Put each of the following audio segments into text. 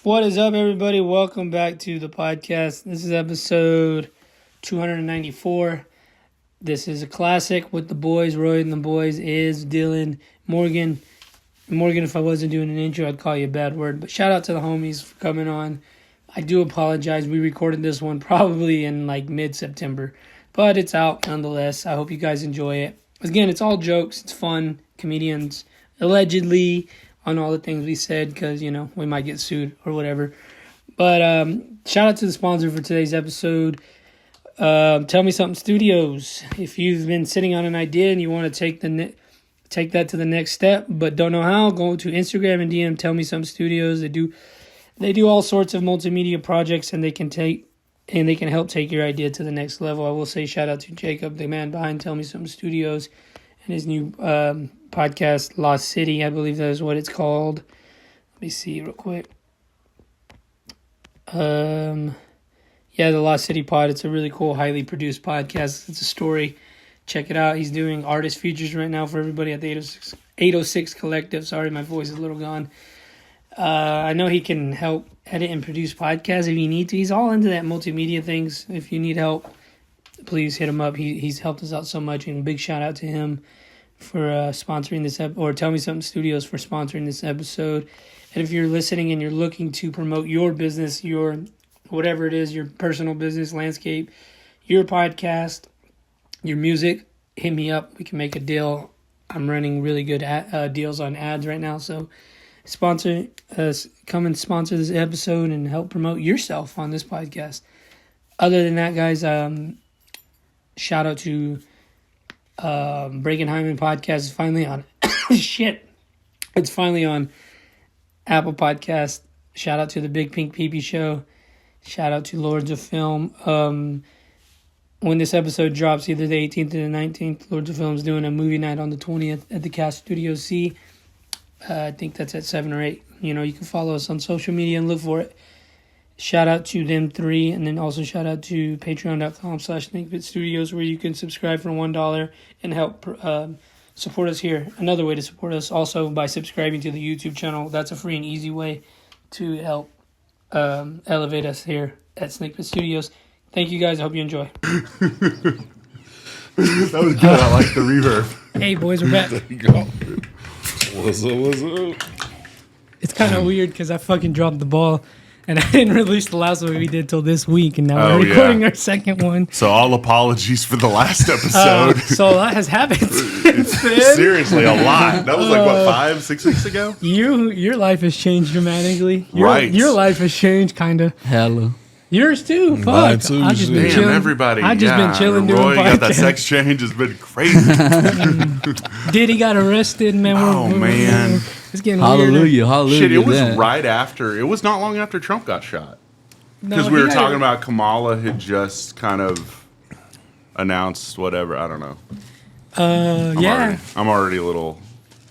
What is up, everybody? Welcome back to the podcast. This is episode 294. This is a classic with the boys. Roy and the boys is Dylan, Morgan. Morgan, if I wasn't doing an intro, I'd call you a bad word. But shout out to the homies for coming on. I do apologize. We recorded this one probably in like mid-September. But it's out nonetheless. I hope you guys enjoy it. Again, it's all jokes. It's fun. Comedians, allegedly, on all the things we said, because, you know, we might get sued or whatever. But shout out to the sponsor for today's episode, Tell Me Something Studios. If you've been sitting on an idea and you want to take that to the next step, but don't know how, go to Instagram and DM Tell Me Something Studios. They do all sorts of multimedia projects, and they can help take your idea to the next level. I will say shout out to Jacob, the man behind Tell Me Something Studios, and his new podcast, Lost City, I believe that is what it's called. Let me see real quick. The Lost City Pod. It's a really cool, highly produced podcast. It's a story. Check it out. He's doing artist features right now for everybody at the 806 Collective. Sorry, my voice is a little gone. I know he can help edit and produce podcasts if you need to. He's all into that multimedia things. If you need help, please hit him up. He's helped us out so much, and a big shout out to him for sponsoring this or Tell Me Something Studios for sponsoring this episode. And if you're listening and you're looking to promote your business, your whatever it is, your personal business, landscape, your podcast, your music, hit me up. We can make a deal. I'm running really good deals on ads right now, so come and sponsor this episode and help promote yourself on this podcast. Other than that, guys, shout out to Breaking Hyman podcast is finally on. Shit. It's finally on Apple Podcast. Shout out to the Big Pink Pee Show. Shout out to Lords of Film. When this episode drops, either the 18th or the 19th, Lords of Film is doing a movie night on the 20th at the Cast Studio C. I think that's at 7 or 8. You know, you can follow us on social media and look for it. Shout out to them three, and then also shout out to patreon.com/SnakePitStudios, where you can subscribe for $1 and help support us here. Another way to support us also by subscribing to the YouTube channel. That's a free and easy way to help elevate us here at Snake Pit Studios. Thank you guys. I hope you enjoy. That was good. I like the reverb. Hey, boys, we're back. There you go. What's up? It's kind of weird because I fucking dropped the ball. And I didn't release the last one we did till this week, and now we're recording our second one. So all apologies for the last episode. So a lot has happened since then. Seriously, a lot. That was like, 5-6 weeks ago? Your life has changed dramatically. Right. Your life has changed, kind of. Hello. Yours too. Fuck. Mine too, I've just been Damn, chilling. everybody. I've just been chilling doing Roy podcasts. got that sex change. Has been crazy. Diddy got arrested, man. Man. It's getting Hallelujah. Hallelujah. Shit, it was that. right after. It was not long after Trump got shot. Because No, we were talking about Kamala had just kind of announced whatever. I don't know. I'm already a little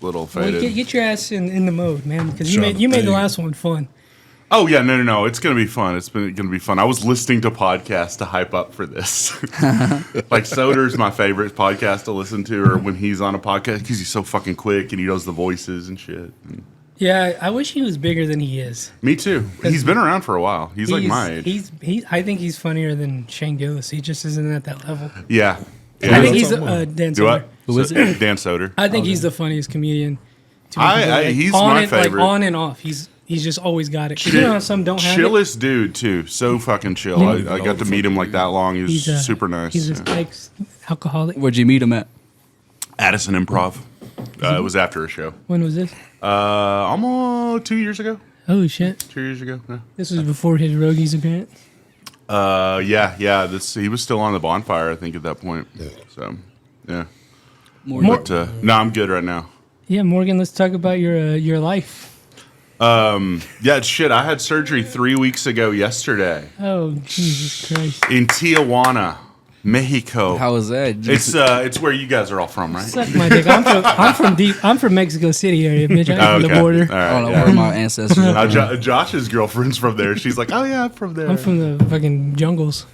faded. Well, get your ass in the mode, man, because you Trying to made the think. last one fun. Oh, yeah, no. It's going to be fun. It's going to be fun. I was listening to podcasts to hype up for this. Like, Soder's my favorite podcast to listen to, or when he's on a podcast, because he's so fucking quick and he does the voices and shit. Yeah, I wish he was bigger than he is. Me too. He's been around for a while. He's like my age. I think he's funnier than Shane Gillis. He just isn't at that level. Yeah. I think he's Dan Do Soder. I? Who is it? Dan Soder. I think he's the funniest comedian. He's my favorite. Like on and off. He's just always got it. 'Cause you know how some don't have it? Chillest dude too. So fucking chill. I got to meet him like that long. He was super nice. He's an ex-alcoholic. Where'd you meet him at? Addison Improv. It was after a show. When was this? Almost 2 years ago. Oh, shit. 2 years ago. Yeah. This was before his Rogies appearance? Yeah. He was still on the bonfire, I think, at that point. So, yeah. More. No, I'm good right now. Yeah, Morgan, let's talk about your life. Yeah, shit. I had surgery 3 weeks ago yesterday Oh, Jesus Christ. in Tijuana, Mexico. How was that? It's where you guys are all from, right? Suck my dick. I'm from Mexico City area, bitch. I'm from the border. All right, I don't know yeah. where my ancestors are. Josh's girlfriend's from there. She's like, oh yeah, I'm from there. I'm from the fucking jungles.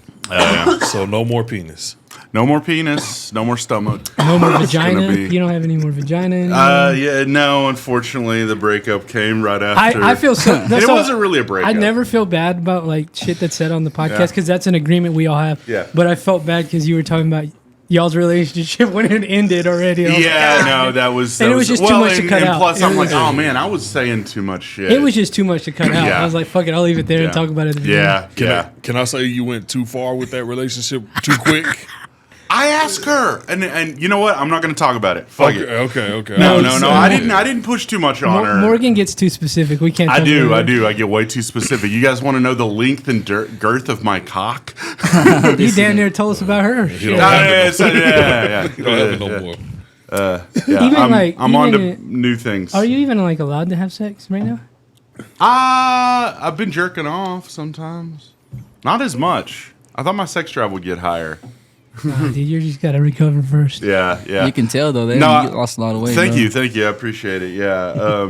So no more penis. No more penis. No more stomach. No more It's gonna vagina. be- You don't have any more vagina anymore. Yeah, no. Unfortunately, the breakup came right after. I feel so. And That's it all, wasn't really a breakup. I never feel bad about like shit that's said on the podcast Yeah. because that's an agreement we all have. Yeah. But I felt bad because you were talking about y'all's relationship when it ended already. I was like, Yeah, "Ah." no, that was. And that it was just too much to and- cut and out. Plus, It I'm like, was- oh man, I was saying too much shit. It was just too much to cut out. Yeah. I was like, fuck it, I'll leave it there Yeah. and talk about it at the beginning. Yeah, Can I say you went too far with that relationship too quick? I asked her, and you know what? I'm not going to talk about it. Fuck it. Okay. No. I didn't push too much on her. Morgan gets too specific. We can't. I talk do. about it. I get way too specific. You guys want to know the length and girth of my cock? You damn near told us about her. You Shit. don't have it no more. Yeah. You don't have it no more. Yeah, Even like- I'm on to even- new things. Are you even like allowed to have sex right now? I've been jerking off sometimes. Not as much. I thought my sex drive would get higher. Nah, dude, you just gotta recover first. Yeah. You can tell though. That No, you lost a lot of weight. Thank bro. you. I appreciate it. Yeah.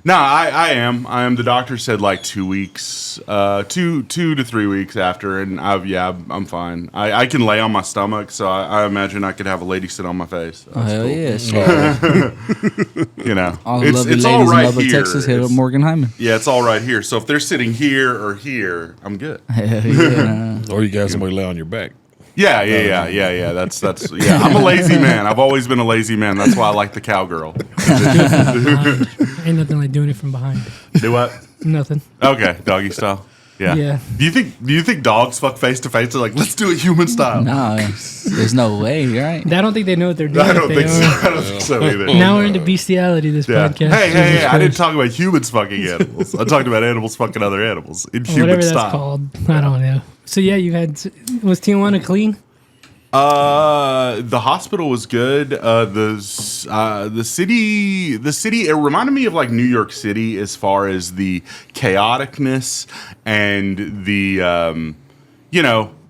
No, I am. The doctor said like 2 weeks, 2 to 3 weeks after, and I'm fine. I can lay on my stomach, so I imagine I could have a lady sit on my face. Oh, That's hell cool. yeah! So, You know, all the it's lovely all ladies in right Lubbock, here. Texas, hit up It's- Morgan Hyman. Yeah, it's all right here. So if they're sitting here or here, I'm good. Hell yeah! Or you got somebody lay on your back. Yeah. That's yeah. I'm a lazy man. I've always been a lazy man. That's why I like the cowgirl. Ain't nothing like doing it from behind. Do what? Nothing. Okay, doggy style. Yeah. Yeah. Do you think dogs fuck face to face? They're like, let's do it human style. No, there's no way, right? I don't think they know what they're doing. I don't if they think so. are. I don't think so either. Now we're into bestiality. This Yeah. podcast. Hey, Jesus I didn't Christ. talk about humans fucking animals. I talked about animals fucking other animals in human Whatever style. that's called. I don't know. So yeah, you had was Tijuana clean? The hospital was good. The city, it reminded me of like New York City as far as the chaoticness and the,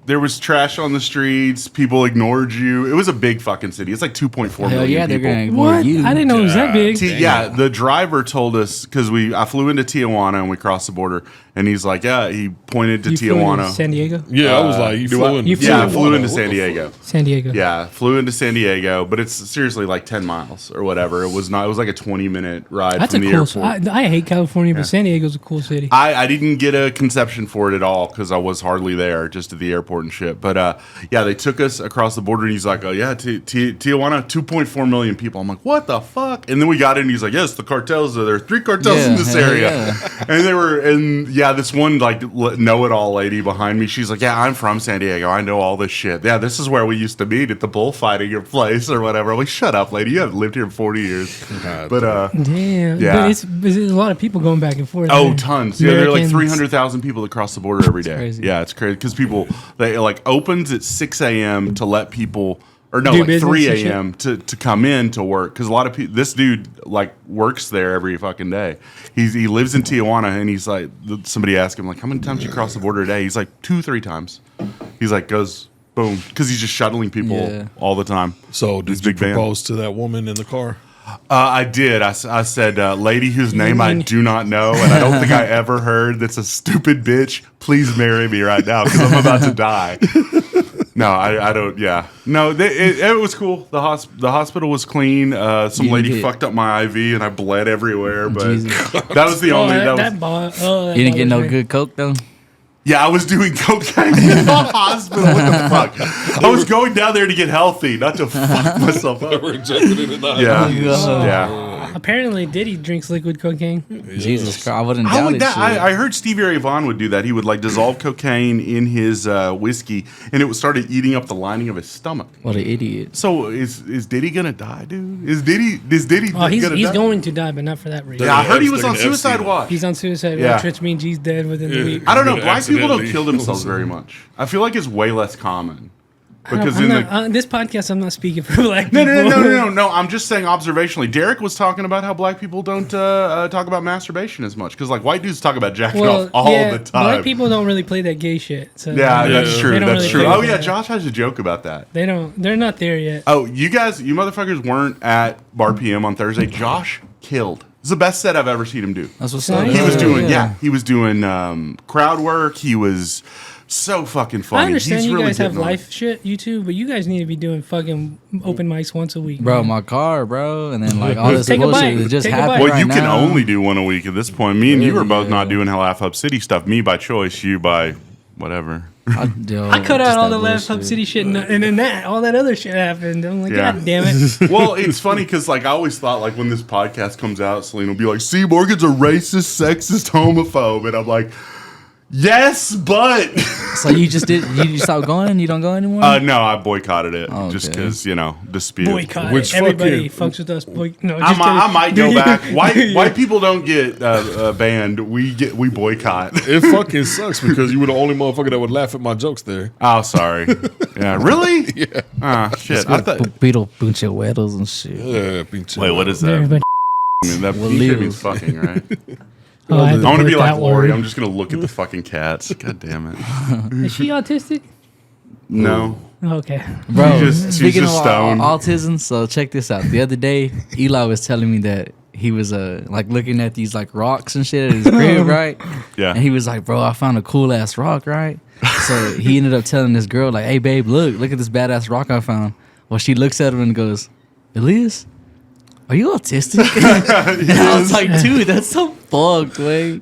there was trash on the streets. People ignored you. It was a big fucking city. It's like 2.4 Hell million yeah, they're people. gonna ignore What? you. I didn't know it was that big. Yeah, the driver told us because I flew into Tijuana and we crossed the border, and he's like, yeah, he pointed to You flew into Tijuana. San Diego. Yeah, I was like, you do flew I? in. You flew Yeah, I in flew into What San the Diego. San Diego. Yeah, flew into San Diego, but it's seriously like 10 miles or whatever. It was not. It was like a 20-minute ride That's a from the cool. airport. I hate California, but San Diego's a cool city. I didn't get a conception for it at all because I was hardly there, just at the airport and shit. But yeah, they took us across the border, and he's like, "Oh yeah, Tijuana, 2.4 million people." I'm like, "What the fuck?" And then we got in, and he's like, "Yes, the cartels. There are 3 cartels Yeah, in this hell area." yeah. And this one like know-it-all lady behind me, she's like, "Yeah, I'm from San Diego. I know all this shit. Yeah, this is where we used to meet at the bullfighting place or whatever." I'm like, "Shut up, lady. You haven't lived here in 40 years." But Damn. Yeah. But there's a lot of people going back and forth. oh, there. tons. Yeah, there are like Americans. 300,000 people that cross the border every day. crazy. Yeah, it's crazy because people they like opens at 6 a.m. to let people. Or no, Do like business 3 and shit? a.m. to come in to work because a lot of people. This dude like works there every fucking day. He lives in Tijuana and he's like somebody asked him like how many times you cross the border a day? He's like 2-3 times. He's like goes boom because he's just shuttling people Yeah. all the time. So This did you big van. propose to that woman in the car? I did. I said, lady whose name I do not know, and I don't think I ever heard. That's a stupid bitch. Please marry me right now because I'm about to die. No, I don't. Yeah, no, it was cool. The hospital was clean. Some You lady didn't get- fucked up my IV, and I bled everywhere. But Jesus. that was the Oh, only. That was, that bar. Oh, that You didn't get no bothers me. good coke though. yeah, I was doing cocaine in the hospital. What the fuck? I was going down there to get healthy, not to fuck myself up. Rejected it in the Yeah, God. yeah. Apparently, Diddy drinks liquid cocaine. Jesus Christ, I wouldn't How doubt would it. that? shit. I heard Stevie Ray Vaughan would do that. He would like dissolve cocaine in his whiskey, and it would started eating up the lining of his stomach. What an idiot. So is Diddy gonna die, dude? Is Diddy? Oh, he's gonna die? going to die, but not for that reason. Yeah, I heard he was They're on gonna suicide Epstein. watch. He's on suicide Yeah. watch, which means he's dead within the week. I don't know. Gonna Black people don't accidentally- kill themselves very much. I feel like it's way less common because I'm in not, the on this podcast, I'm not speaking for black no, people. no. I'm just saying observationally. Derek was talking about how black people don't talk about masturbation as much because like white dudes talk about jacking Well, off all yeah, the time. black people don't really play that gay shit. So Yeah, that's Yeah. true. They don't That's really true. play Oh with yeah, that. Josh has a joke about that. they don't. They're not there yet. Oh, you motherfuckers weren't at Bar PM on Thursday. Josh killed. It's the best set I've ever seen him do. That's what's Nice. up. He was Oh, doing, yeah. he was doing crowd work. He was So fucking funny. I understand He's you really guys have getting on it. life shit, you too, but you guys need to be doing fucking open mics once a week. Bro, man. my car, bro, and then like all this Take a bullshit bite. that just Take a happened bite. Well, right you can now. only do one a week at this point. Me and you Really, are both not yeah. doing Laugh Hub City stuff. Me by choice, you by whatever. I I cut out all the Left Hub City shit, and then all that other shit happened. I'm like, Yeah. God damn it. Well, it's funny because like I always thought like when this podcast comes out, Celine will be like, "See, Morgan's a racist, sexist, homophobe," and I'm like, "Yes, but." So you just did? You stopped going? You don't go anymore? No, I boycotted it Oh, just okay. because dispute. Boycott. Which Everybody fucking- fucks with us. No, I just might, I kidding. might Do go you? back. White people don't get banned. We boycott. It fucking sucks because you were the only motherfucker that would laugh at my jokes there. Oh, sorry. Yeah, really? Yeah. Ah, shit. I thought. Beetle bunch of weddles and shit. Yeah, pinche. Wait, what is that? Everybody. I mean, that Well, pinche Leos. means fucking, right? Oh, I had I want to put be like that Lori. word. I'm just gonna look at the fucking cats. God damn it. Is she autistic? No. Okay. Bro, she's speaking just of stoned. autism, so check this out. The other day, Eli was telling me that he was like looking at these like rocks and shit at his crib, right? Yeah. And he was like, "Bro, I found a cool ass rock, right?" So he ended up telling this girl like, "Hey, babe, look at this badass rock I found." Well, she looks at him and goes, "Elias, are you autistic?" And I was like, "Dude, that's so fucked, way."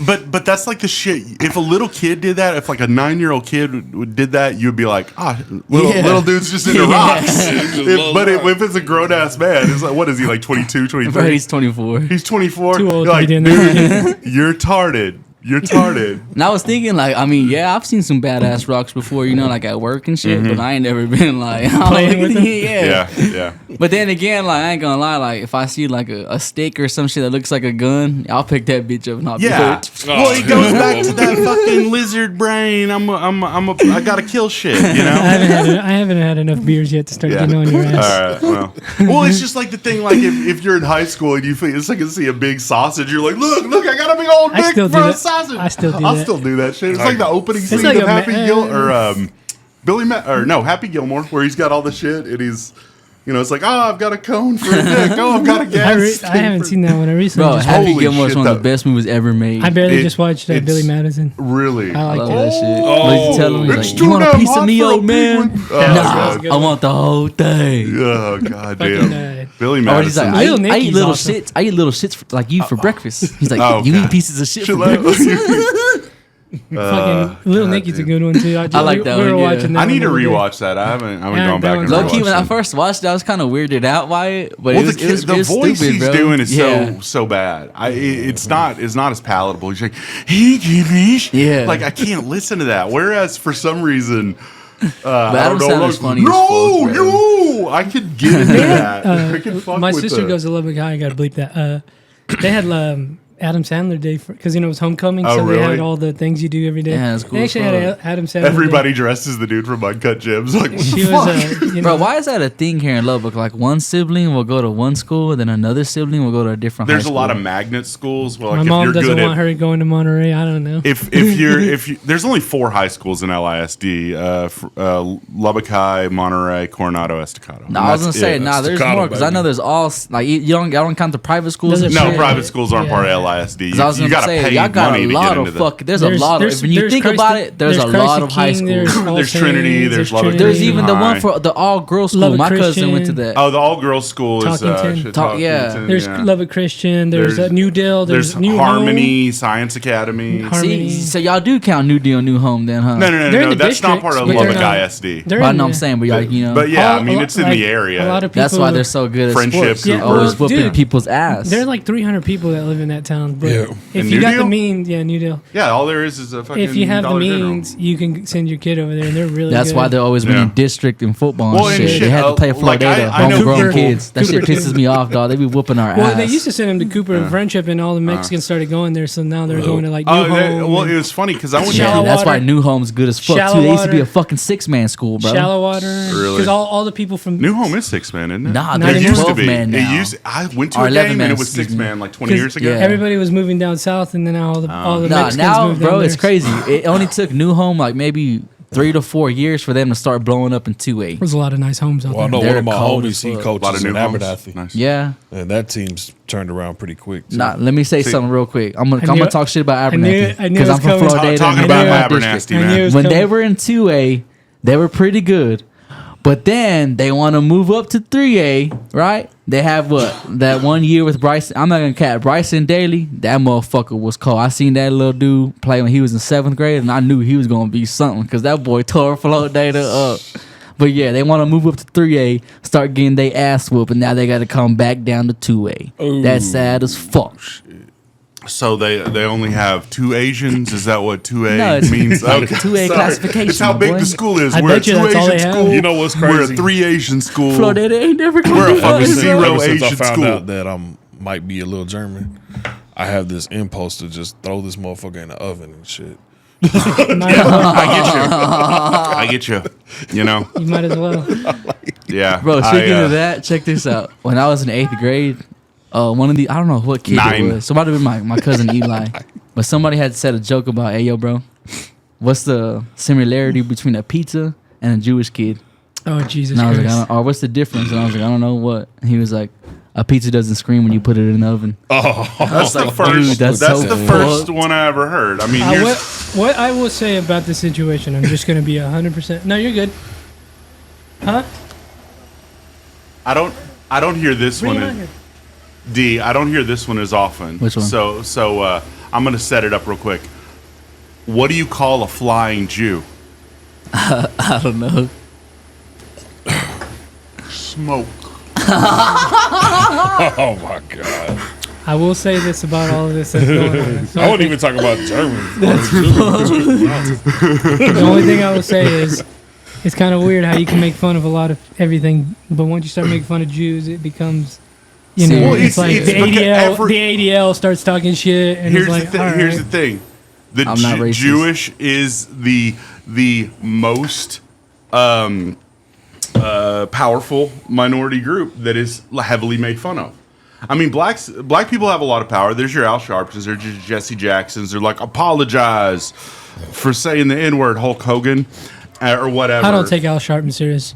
But that's like the shit. If a little kid did that, if like a 9-year-old kid did that, you'd be like, little dude's just into Yeah. rocks. If it's a grown ass man, it's like, what is he like 22, 23? Bro, he's 24. He's 24. Too old You're to like, be doing that. dude, you're tarded. You're tarded. And I was thinking, like, I mean, yeah, I've seen some badass rocks before, like at work and shit, but I ain't never been like, Playing with them? Yeah. But then again, like, I ain't gonna lie, like, if I see like a stick or some shit that looks like a gun, I'll pick that bitch up and I'll Yeah. be like, Well, it goes back to that fucking lizard brain. I gotta kill shit, you know? I haven't had enough beers yet to start Yeah. getting on your ass. All right. Well, it's just like the thing. Like if you're in high school and you feel it's like you see a big sausage, you're like, look, I got a big old I dick still for do a that. sausage. I still do I'll that. still do that shit. It's like the opening scene like of a Happy ma- Gil or Happy Gilmore, where he's got all the shit and he's. It's like, I've got a cone for a dick. I've got a gas. I haven't seen that one. I recently bro, just Happy Holy Gilmore is shit, one of the though. best movies ever made. I barely It- just watched it's- Billy Madison. Really? I I like love it. that shit. Oh, Like, you tell him, he's it's like, too you want a damn piece of hot me, for a old big man? one. Oh, that was Nah, a good I one. want the whole thing. Oh god Fucking, damn. Billy Or he's Madison. like, Little I eat Nicky's little awesome. shits. I eat little shits like you for breakfast. He's like, Oh, you God. eat pieces of shit for Shit, breakfast. Fucking Little God, Nicky's a dude. good one too. I like that we were one, yeah. watching that I need to one the other day. rewatch that. I haven't Yeah, gone that back and one's Low key, rewatched when I it. first watched it, I was kind of weirded out by it. But Well, it was, the it was voice stupid, he's bro. doing is Yeah. so bad. It's not as palatable. He's like, hey, Jimmy. Yeah. Like I can't listen to that. Whereas for some reason, But I Adam don't know. Sandler's funny as No, fuck, bro. you. I could get into that. I could fuck My with sister the- goes to Lubbock High. I gotta bleep that. They had Adam Sandler Day because it was homecoming, Oh, so they really? had all the things you do every day. Yeah, that's cool They as actually had fuck. Adam Sandler. Everybody dressed as the dude from Uncut Gems. Like, what She the was fuck? Bro, why is that a thing here in Lubbock? Like one sibling will go to one school, then another sibling will go to a different There's high a school. lot of magnet schools. Well, like My if mom you're doesn't good want her going to Monterey. I don't know. if you there's only 4 high schools in LISD: Lubbock High, Monterey, Coronado, Estacado. No, And I was gonna that's say, it. nah, there's Staccato, more because I baby. know there's all like y'all don't count the private schools. Those And are No, shit. private schools aren't part of Yeah. LISD. 'Cause I was You gonna gotta say, pay y'all got money a to lot get of into the. fuck. There's a lot of. When you there's think Christ- about it, there's a Christ lot the of high King, schools. There's, All There's Trinity, Saints, there's Lubbock Trinity. There's even the High. one for the all girls school. Lubbock My cousin went to Christian. that. Oh, the all girls school is Talkington. Yeah. There's Lubbock Christian. There's New Dale. There's New Harmony Science Academy. Harmony. See, so y'all do count New Deal, New Home, then, huh? No, They're in the that's not part of districts, but they're Lubbock not- ISD. They're But I in know I'm the- saying, but y'all, you know, But yeah, all- I mean, it's in like, the area. A lot of people. that's why they're so good at Friendship, sports. Yeah, Always well, whooping dude, people's ass. There are like 300 people that live in that town. But Yeah. if In you New got the Deal? means, New Deal. Yeah, all there is a fucking. If you have the Dollar General. means, you can send your kid over there, and they're really. That's good. why they're always winning Yeah. district in football Well, and and shit. shit, They had to play like, Florida, I know homegrown Cooper- kids. That shit Cooper pisses too. me off, dog. They be whooping our Well, ass. they used to send him to Cooper and Friendship, and all the Mexicans started going there. So now they're going to like New Home. Well, and it was funny because I went Yeah, Shallow dude, that's why Water. New Home's good as fuck Shallow too. They used to be Water. a fucking 6-man school, bro. Shallowater. Really? Because all the people from New Home is 6-man, isn't it? Nah, Not they're It used to 12 be. man now. It used. I went to Or a 11 game man, and it was excuse me. 6-man like 20 years ago. Yeah. everybody was moving down south, and then all the Oh. Mexicans Nah, now, moved bro, down it's there. crazy. It only took New Home like maybe 3 to 4 years for them to start blowing up in 2A. There's a lot of nice homes out Well, I there. know They're one of my cold homies, as he fuck. A lot of coaches new in homes. Abernathy. Nice. Yeah. And that team's turned around pretty quick. Too. Nah, let me say something real quick. I'm knew gonna it. talk shit about I knew Abernathy it because I'm was from coming. Florida. Talking and about they're my Abernathy, district. I knew it man. was When coming. they were in 2A, they were pretty good. But then they want to move up to 3A, right? They have that 1 year with Bryson. I'm not gonna cap Bryson Daly. That motherfucker was cold. I seen that little dude play when he was in 7th grade, and I knew he was gonna be something because that boy tore float data up. But yeah, they want to move up to 3A, start getting their ass whooped, and now they got to come back down to 2A. Ooh. That's sad as fuck. So they only have 2 Asians. Is that what 2A No, it's means? like 2A sorry. classification, It's how big boy. the school is. I We're a bet you 2 that's all Asian they have. school. You know what's We're a crazy? 3 Asian school. Florida ain't never gonna We're a be fucking us, zero bro. Ever since I Asian found school. out that I might be a little German, I have this impulse to just throw this motherfucker in the oven and shit. I get you. You know? You might as well. Yeah. Bro, speaking I, of that, check this out. When I was in 8th grade, one of the, I don't know what kid 9. it was. Somebody been my cousin Eli. But somebody had said a joke about, hey, yo, bro, what's the similarity between a pizza and a Jewish kid? Oh, Jesus And I was like, Christ. or what's the difference? And I was like, I don't know what. And he was like, a pizza doesn't scream when you put it in the oven. That's the like, first. dude, that's that's so the first fucked. one I ever heard. I mean, What I will say about the situation, I'm just going to be 100%. No, you're good. Huh? I don't hear this Bring one. it on here. D. I don't hear this one as often. Which one? So I'm gonna set it up real quick. What do you call a flying Jew? I don't know. Smoke. Oh my god! I will say this about all of this that's going on. So I won't even talk about German. the only thing I will say is it's kind of weird how you can make fun of a lot of everything, but once you start making fun of Jews, it becomes, you know, Well, it's like it's the because ADL. The ADL starts talking shit, and Here's it's like, the all thing. Here's right. the thing. The I'm not racist. Jewish is the most powerful minority group that is heavily made fun of. I mean, black people have a lot of power. There's your Al Sharptons, there's your Jesse Jacksons. They're like, apologize for saying the N-word, Hulk Hogan, or whatever. I don't take Al Sharpton serious.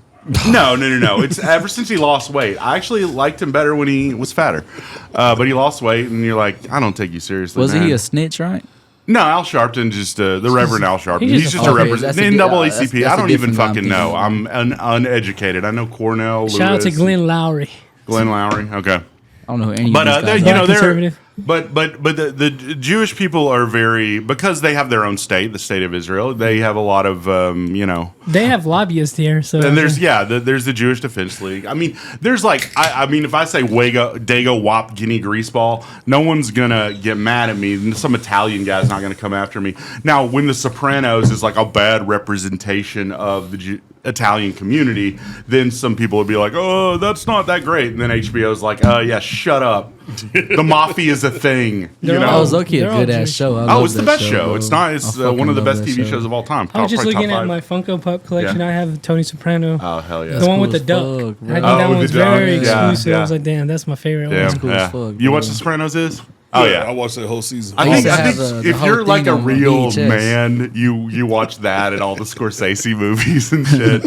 No. It's ever since he lost weight. I actually liked him better when he was fatter, but he lost weight, and you're like, I don't take you seriously. Was man. he a snitch, right? No, Al Sharpton, just the Reverend Al Sharpton. he's He's just just a a fuck. That's representative. a di- NAACP. that's I a don't even different fucking guy. know. I'm uneducated. I know Cornell. Shout out to Lewis, Glenn Lowry. Glenn Lowry. Okay. I don't know who any But of these guys you are. know, they're conservative. but the Jewish people are very, because they have their own state, the state of Israel. They have a lot of you know. They have lobbyists here, so And there's there's the Jewish Defense League. I mean, there's like I mean, if I say Dago Wop Guinea Greaseball, no one's gonna get mad at me. Some Italian guy's not gonna come after me. Now, when The Sopranos is like a bad representation of the Italian community, then some people would be like, "Oh, that's not that great," and then HBO's like, yeah, shut up. The mafia is a thing." You They're know? That was low-key a They're all good-ass Jewish. show. I Oh, love it's the that best show. bro. It's not. It's I fucking one of the love best that TV show. shows of all time. I was just Probably looking top at 5. my Funko Pop collection. Yeah. I have Tony Soprano. Oh hell yeah! The one cool with the as duck. fuck, bro. I think Oh, that with one's the duck. very Yeah, exclusive. I yeah. was like, damn, that's my favorite Yeah, one. cool as yeah. fuck, You bro. watch The Sopranos? Is? Oh yeah. I watched that whole season. I used think, to I have think the if whole you're like thing a on real VHS. man, you watch that and all the Scorsese movies and shit.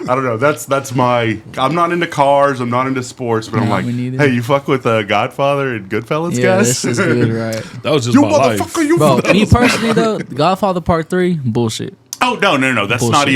I don't know. That's my. I'm not into cars. I'm not into sports, but I'm Nah, like, me neither. hey, you fuck with Godfather and Goodfellas, Yeah, guys? this is good, right? That was just You my life. motherfucker, you. Bro, me personally though, Godfather Part 3, bullshit. Oh no. That's not Bullshit.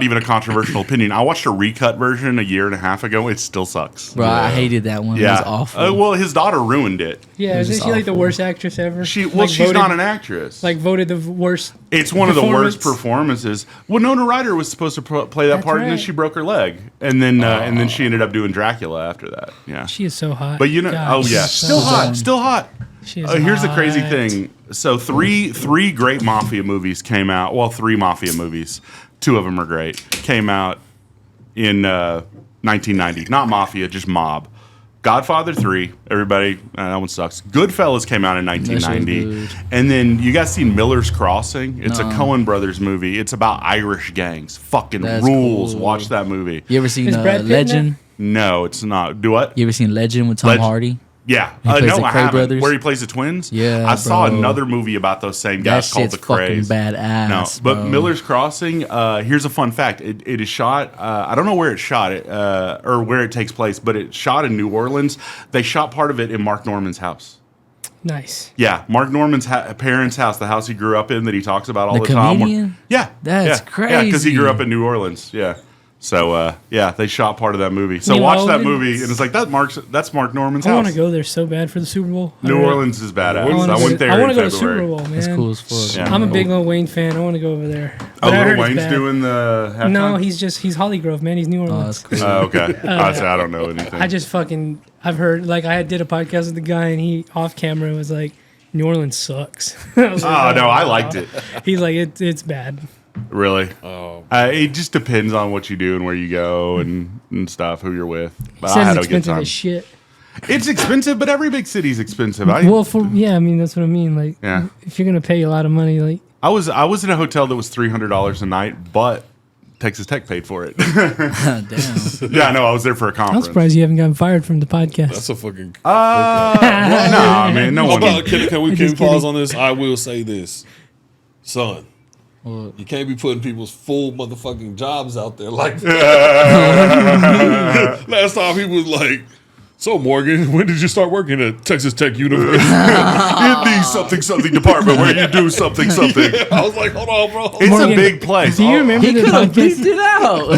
even a controversial opinion. I watched a recut version a year and a half ago. It still sucks. Bro, I hated that one. It was Yeah. awful. Well, his daughter ruined it. Yeah, was isn't just she like the awful. worst actress ever? She's voted, not an actress. Like voted the worst. It's one of the worst performance. performances. Winona Ryder was supposed to play that That's part, and then right. she broke her leg, and then she ended up doing Dracula after that. Yeah, She is so hot. but you know, God, oh yeah, she's still so hot, hot. still hot. She is Here's the crazy hot. thing. So three great mafia movies came out. Well, 3 mafia movies. 2 of them are great. Came out in 1990. Not mafia, just mob. Godfather 3, everybody, that one sucks. Goodfellas came out in 1990. good. And then you guys seen Miller's Crossing? It's a No. Coen Brothers movie. It's about Irish gangs. Fucking That's rules. cool. Watch that movie. You ever seen Is Brad Pitt in Legend? No, it's not. Do what? You ever seen Legend with Tom Leg- Hardy? Yeah. He plays No, the I Cray haven't. brothers? Where he plays the twins? Yeah, I saw bro. another movie about those same That guys called shit's The Crays. fucking badass. No, but bro. Miller's Crossing, here's a fun fact. It is shot, I don't know where it shot it, or where it takes place, but it's shot in New Orleans. They shot part of it in Mark Norman's house. Nice. Yeah, Mark Norman's parents' house, the house he grew up in that he talks about all The the time. comedian? Yeah. That's Yeah, because he crazy. grew up in New Orleans. Yeah. So, they shot part of that movie. So New watch that Orleans? movie, and it's like, that's Mark Norman's I want house. to go there so bad for the Super Bowl. New Orleans is badass. I I went there I want in to go to February. Super Bowl, man. That's cool as fuck. Yeah. I'm a big Lil Wayne fan. I want to go over there. Oh, But I Lil heard it's Wayne's bad. doing the halftime? No, he's Holly Grove, man. He's New Oh, Orleans. that's cool. Okay. I don't know anything. I've heard, like, I did a podcast with the guy, and he, off camera, was like, New Orleans sucks. I was Oh, like, no, I liked it. He's like, it's bad. Really? Oh, It just depends on what you do and where you go and stuff, who you're with. But I Says had it's a good expensive time. as shit. It's expensive, but every big city's expensive. Well, I mean, that's what I mean. Like, Yeah. if you're gonna pay a lot of money, like, I was in a hotel that was $300 a night, but Texas Tech paid for it. Damn. Yeah, I know. I was there for a I'm conference. surprised you haven't gotten fired from the podcast. that's a fucking. No, I mean, no Hold one. on, can we Just pause kidding. on this? I will say this, son. What? You can't be putting people's full motherfucking jobs out there like that. Last time he was like, "So Morgan, when did you start working at Texas Tech University?" In the something department where you do something. I was like, "Hold on, bro." It's Morgan, a big place. Do you remember He the could have podcast? bleeped it out.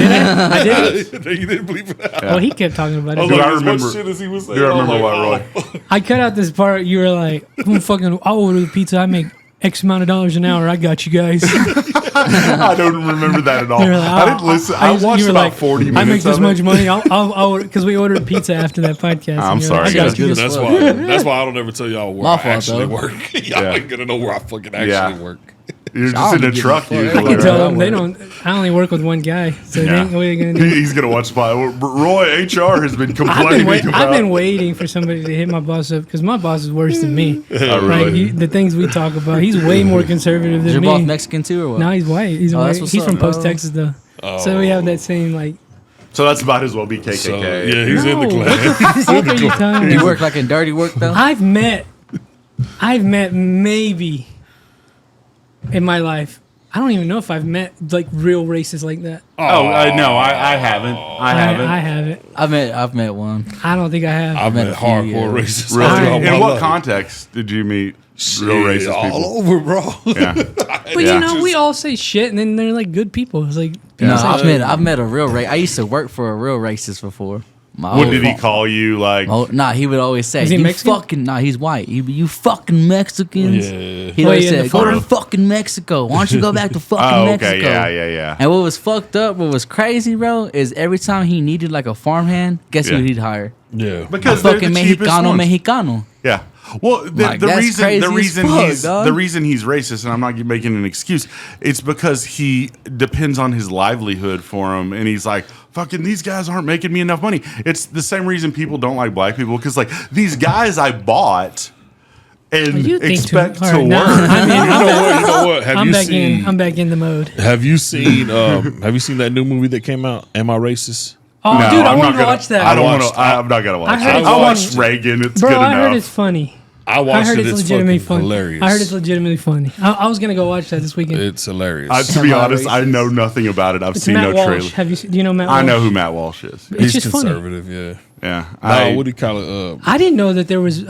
I did. You didn't believe it. Well, he kept talking about I was it. Do like, I as much remember- shit as he was saying, Do I I was remember like, what, Roy? oh. I cut out this part. You were like, I'll order the pizza. I make X amount of dollars an hour. I got you guys. I don't remember that at all. You're like, I didn't listen. I you watched were about like, 40 minutes I make this of much it. money. I'll because we ordered pizza after that podcast. I'm And you're sorry, like, I guys. got you. Good as That's fuck. why. That's why I don't ever tell y'all where My I fault, actually though. work. Y'all ain't gonna know where I fucking actually Yeah. work. You're I just don't in a give a truck fuck. usually. I can Where tell I them they work. don't. I only work with one guy, so they Yeah. ain't really gonna do. He's gonna watch spot. Roy HR has been I've complaining been, about. I've been waiting for somebody to hit my boss up because my boss is worse than me. Oh, Like really? the things we talk about, he's way more conservative Is than your boss me. Mexican too or what? No, he's white. He's Oh, white. that's what's He's up, from Post bro. Texas though, Oh. so we have that same like. So that's about as well be KKK. So, yeah, he's in the No, clan. what the fuck are you talking You about? work like in dirty work though? I've met maybe in my life. I don't even know if I've met like real racists like that. No, I haven't. I haven't. I haven't. I've met one. I don't think I have. I've met met a few, hardcore yeah. racists. Really? I- all my In what life. context did you meet Shit, real racist all people? over, bro. Yeah. But Yeah. you know, we all say shit, and then they're like good people. It's like No, people say- I've met a real I used to work for a real racist before. My What old did he fa- call you? Like, Oh, nah, he would always say, Is he "You Mexican? fucking nah." He's white. You fucking Mexicans. Yeah. He Oh, always yeah, in said, the "Go to photo. fucking Mexico. Why don't you go back to fucking oh, Mexico?" okay, yeah. And what was fucked up, what was crazy, bro, is every time he needed like a farmhand, guess Yeah. who he'd hire? Yeah. Because A they're fucking the cheapest Mexicano, ones. Mexicano. Yeah. Well, Like, that's crazy as fuck, dog. the reason he's racist, and I'm not making an excuse, it's because he depends on his livelihood for him, and he's like, "Fucking these guys aren't making me enough money." It's the same reason people don't like black people, because like these guys I bought and You think expect too- to all right, work. now- I mean, You know what? Have I'm you back seen? in. I'm back in the mode. Have you seen? Have you seen that new movie that came out? Am I racist? Oh, No, dude, I I'm want not to gonna watch that. I don't want watched- to. I'm not gonna watch I it. heard I it's watched funny. Reagan. It's Bro, good I heard enough. it's funny. I I watched heard it. it's It's legitimately fucking funny. hilarious. I heard it's legitimately funny. I was gonna go watch that this weekend. It's hilarious. To be Am I honest, I racist? know nothing about it. I've It's seen Matt no Walsh. trailer. Have you? Do you know Matt Walsh? I know who Matt Walsh is. It's He's just funny. conservative. Yeah. Yeah. What do you call it? I didn't know that there was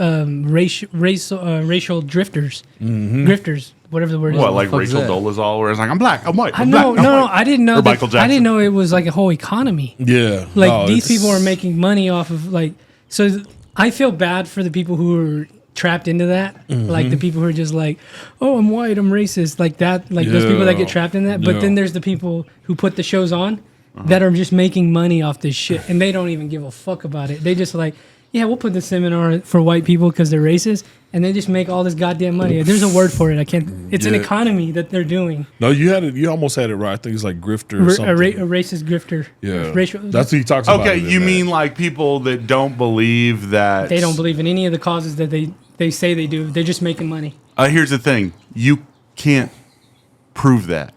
racial drifters, grifters, whatever the word is. What, like fuck is Rachel that? Dolezal, where it's like, I'm black, I'm white, I I'm know, black, I'm no, white. I didn't know Or that. Michael I Jackson. didn't know it was like a whole economy. Yeah. Like No, these it's- people are making money off of like. So I feel bad for the people who are trapped into that. Like the people who are just like, oh, I'm white, I'm racist, like that. Like those people that Yeah. get trapped in that. But Yeah. then there's the people who put the shows on that are just making money off this shit, and they don't even give a fuck about it. They just like, yeah, we'll put the seminar for white people because they're racist, and they just make all this goddamn money. There's a word for it. I can't. It's an Yeah. economy that they're doing. No, you had it. You almost had it right. I think it's like grifter or A something. racist grifter. Yeah. Racial, That's what he talks about. Okay, it in you that. mean like people that don't believe that... they don't believe in any of the causes that they say they do. They're just making money. Here's the thing. You can't prove that.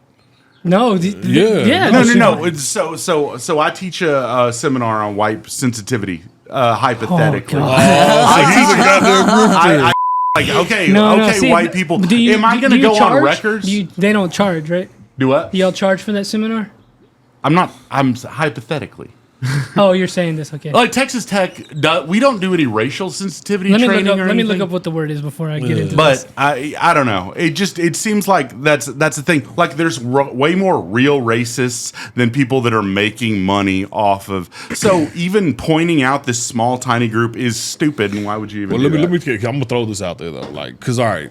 No. Yeah. Yeah. No. shit. It's so I teach a seminar on white sensitivity hypothetically. God. So he's a goddamn grifter. Okay, white people. Am I going to go on records? They don't charge, right? Do what? Do y'all charge for that seminar? I'm not. I'm hypothetically. Oh, you're saying this, okay. Like Texas Tech, we don't do any racial sensitivity Let training me or anything. look up what the word is before I get into But this. I don't know. It seems like that's the thing. Like there's way more real racists than people that are making money off of. So even pointing out this small tiny group is stupid. And why would you even? Well, do let me. that? I'm gonna throw this out there though, like, cause all right,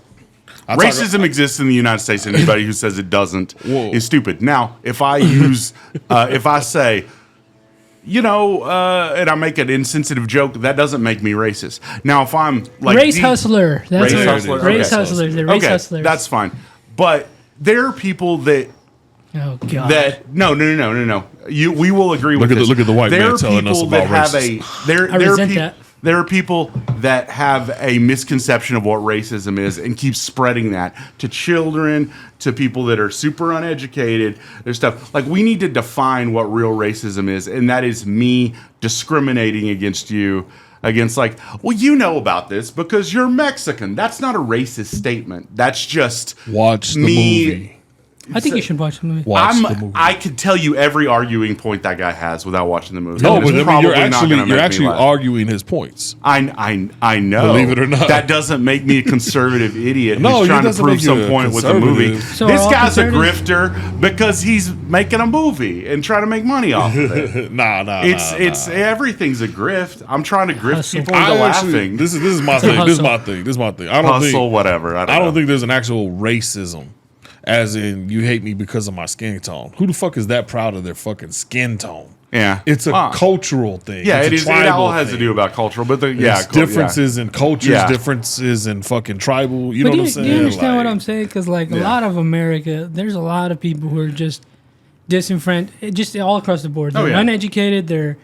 Racism exists in the United States, and anybody who says it doesn't Whoa. is stupid. Now, if I use, if I say, and I make an insensitive joke, that doesn't make me racist. Now, if I'm like Race hustler. That's Race what hustler, Race okay. hustlers. They're race hustlers. that's fine. But there are people that Oh God. no. We will agree with this. look at the white there man are telling us people about that have racism. I resent that. There are people that have a misconception of what racism is and keep spreading that to children, to people that are super uneducated. There's stuff like we need to define what real racism is, and that is me discriminating against you. Against well, you know about this because you're Mexican. That's not a racist statement. That's just Watch the me. movie. I think you should watch the movie. Watch the movie. I could tell you every arguing point that guy has without watching the movie. No, And but it's I mean, probably you're actually laugh. arguing his points. I know. Believe it or not. That doesn't make me a conservative idiot No, who's it trying to doesn't prove make you some a point with the movie. conservative. So This are all guy's a conservatives? grifter because he's making a movie and trying to make money off of it. Nah. It's everything's a grift. I'm trying to grift Hustle. people into laughing. This is my It's a thing. This is hustle. my thing. This is my thing. I don't Hustle, think whatever. I I don't know. think there's an actual racism, as in you hate me because of my skin tone. Who the fuck is that proud of their fucking skin tone? Yeah, It's a cultural thing. Yeah, it's it a is. It tribal all has to thing. do about cultural, but It's differences in cultures, Yeah. differences in fucking tribal. You But know do what I'm you, saying? do you understand what Like, I'm saying? Because a Yeah. lot of America, there's a lot of people who are just disenfranchised, just all across the board. They're yeah. uneducated. They're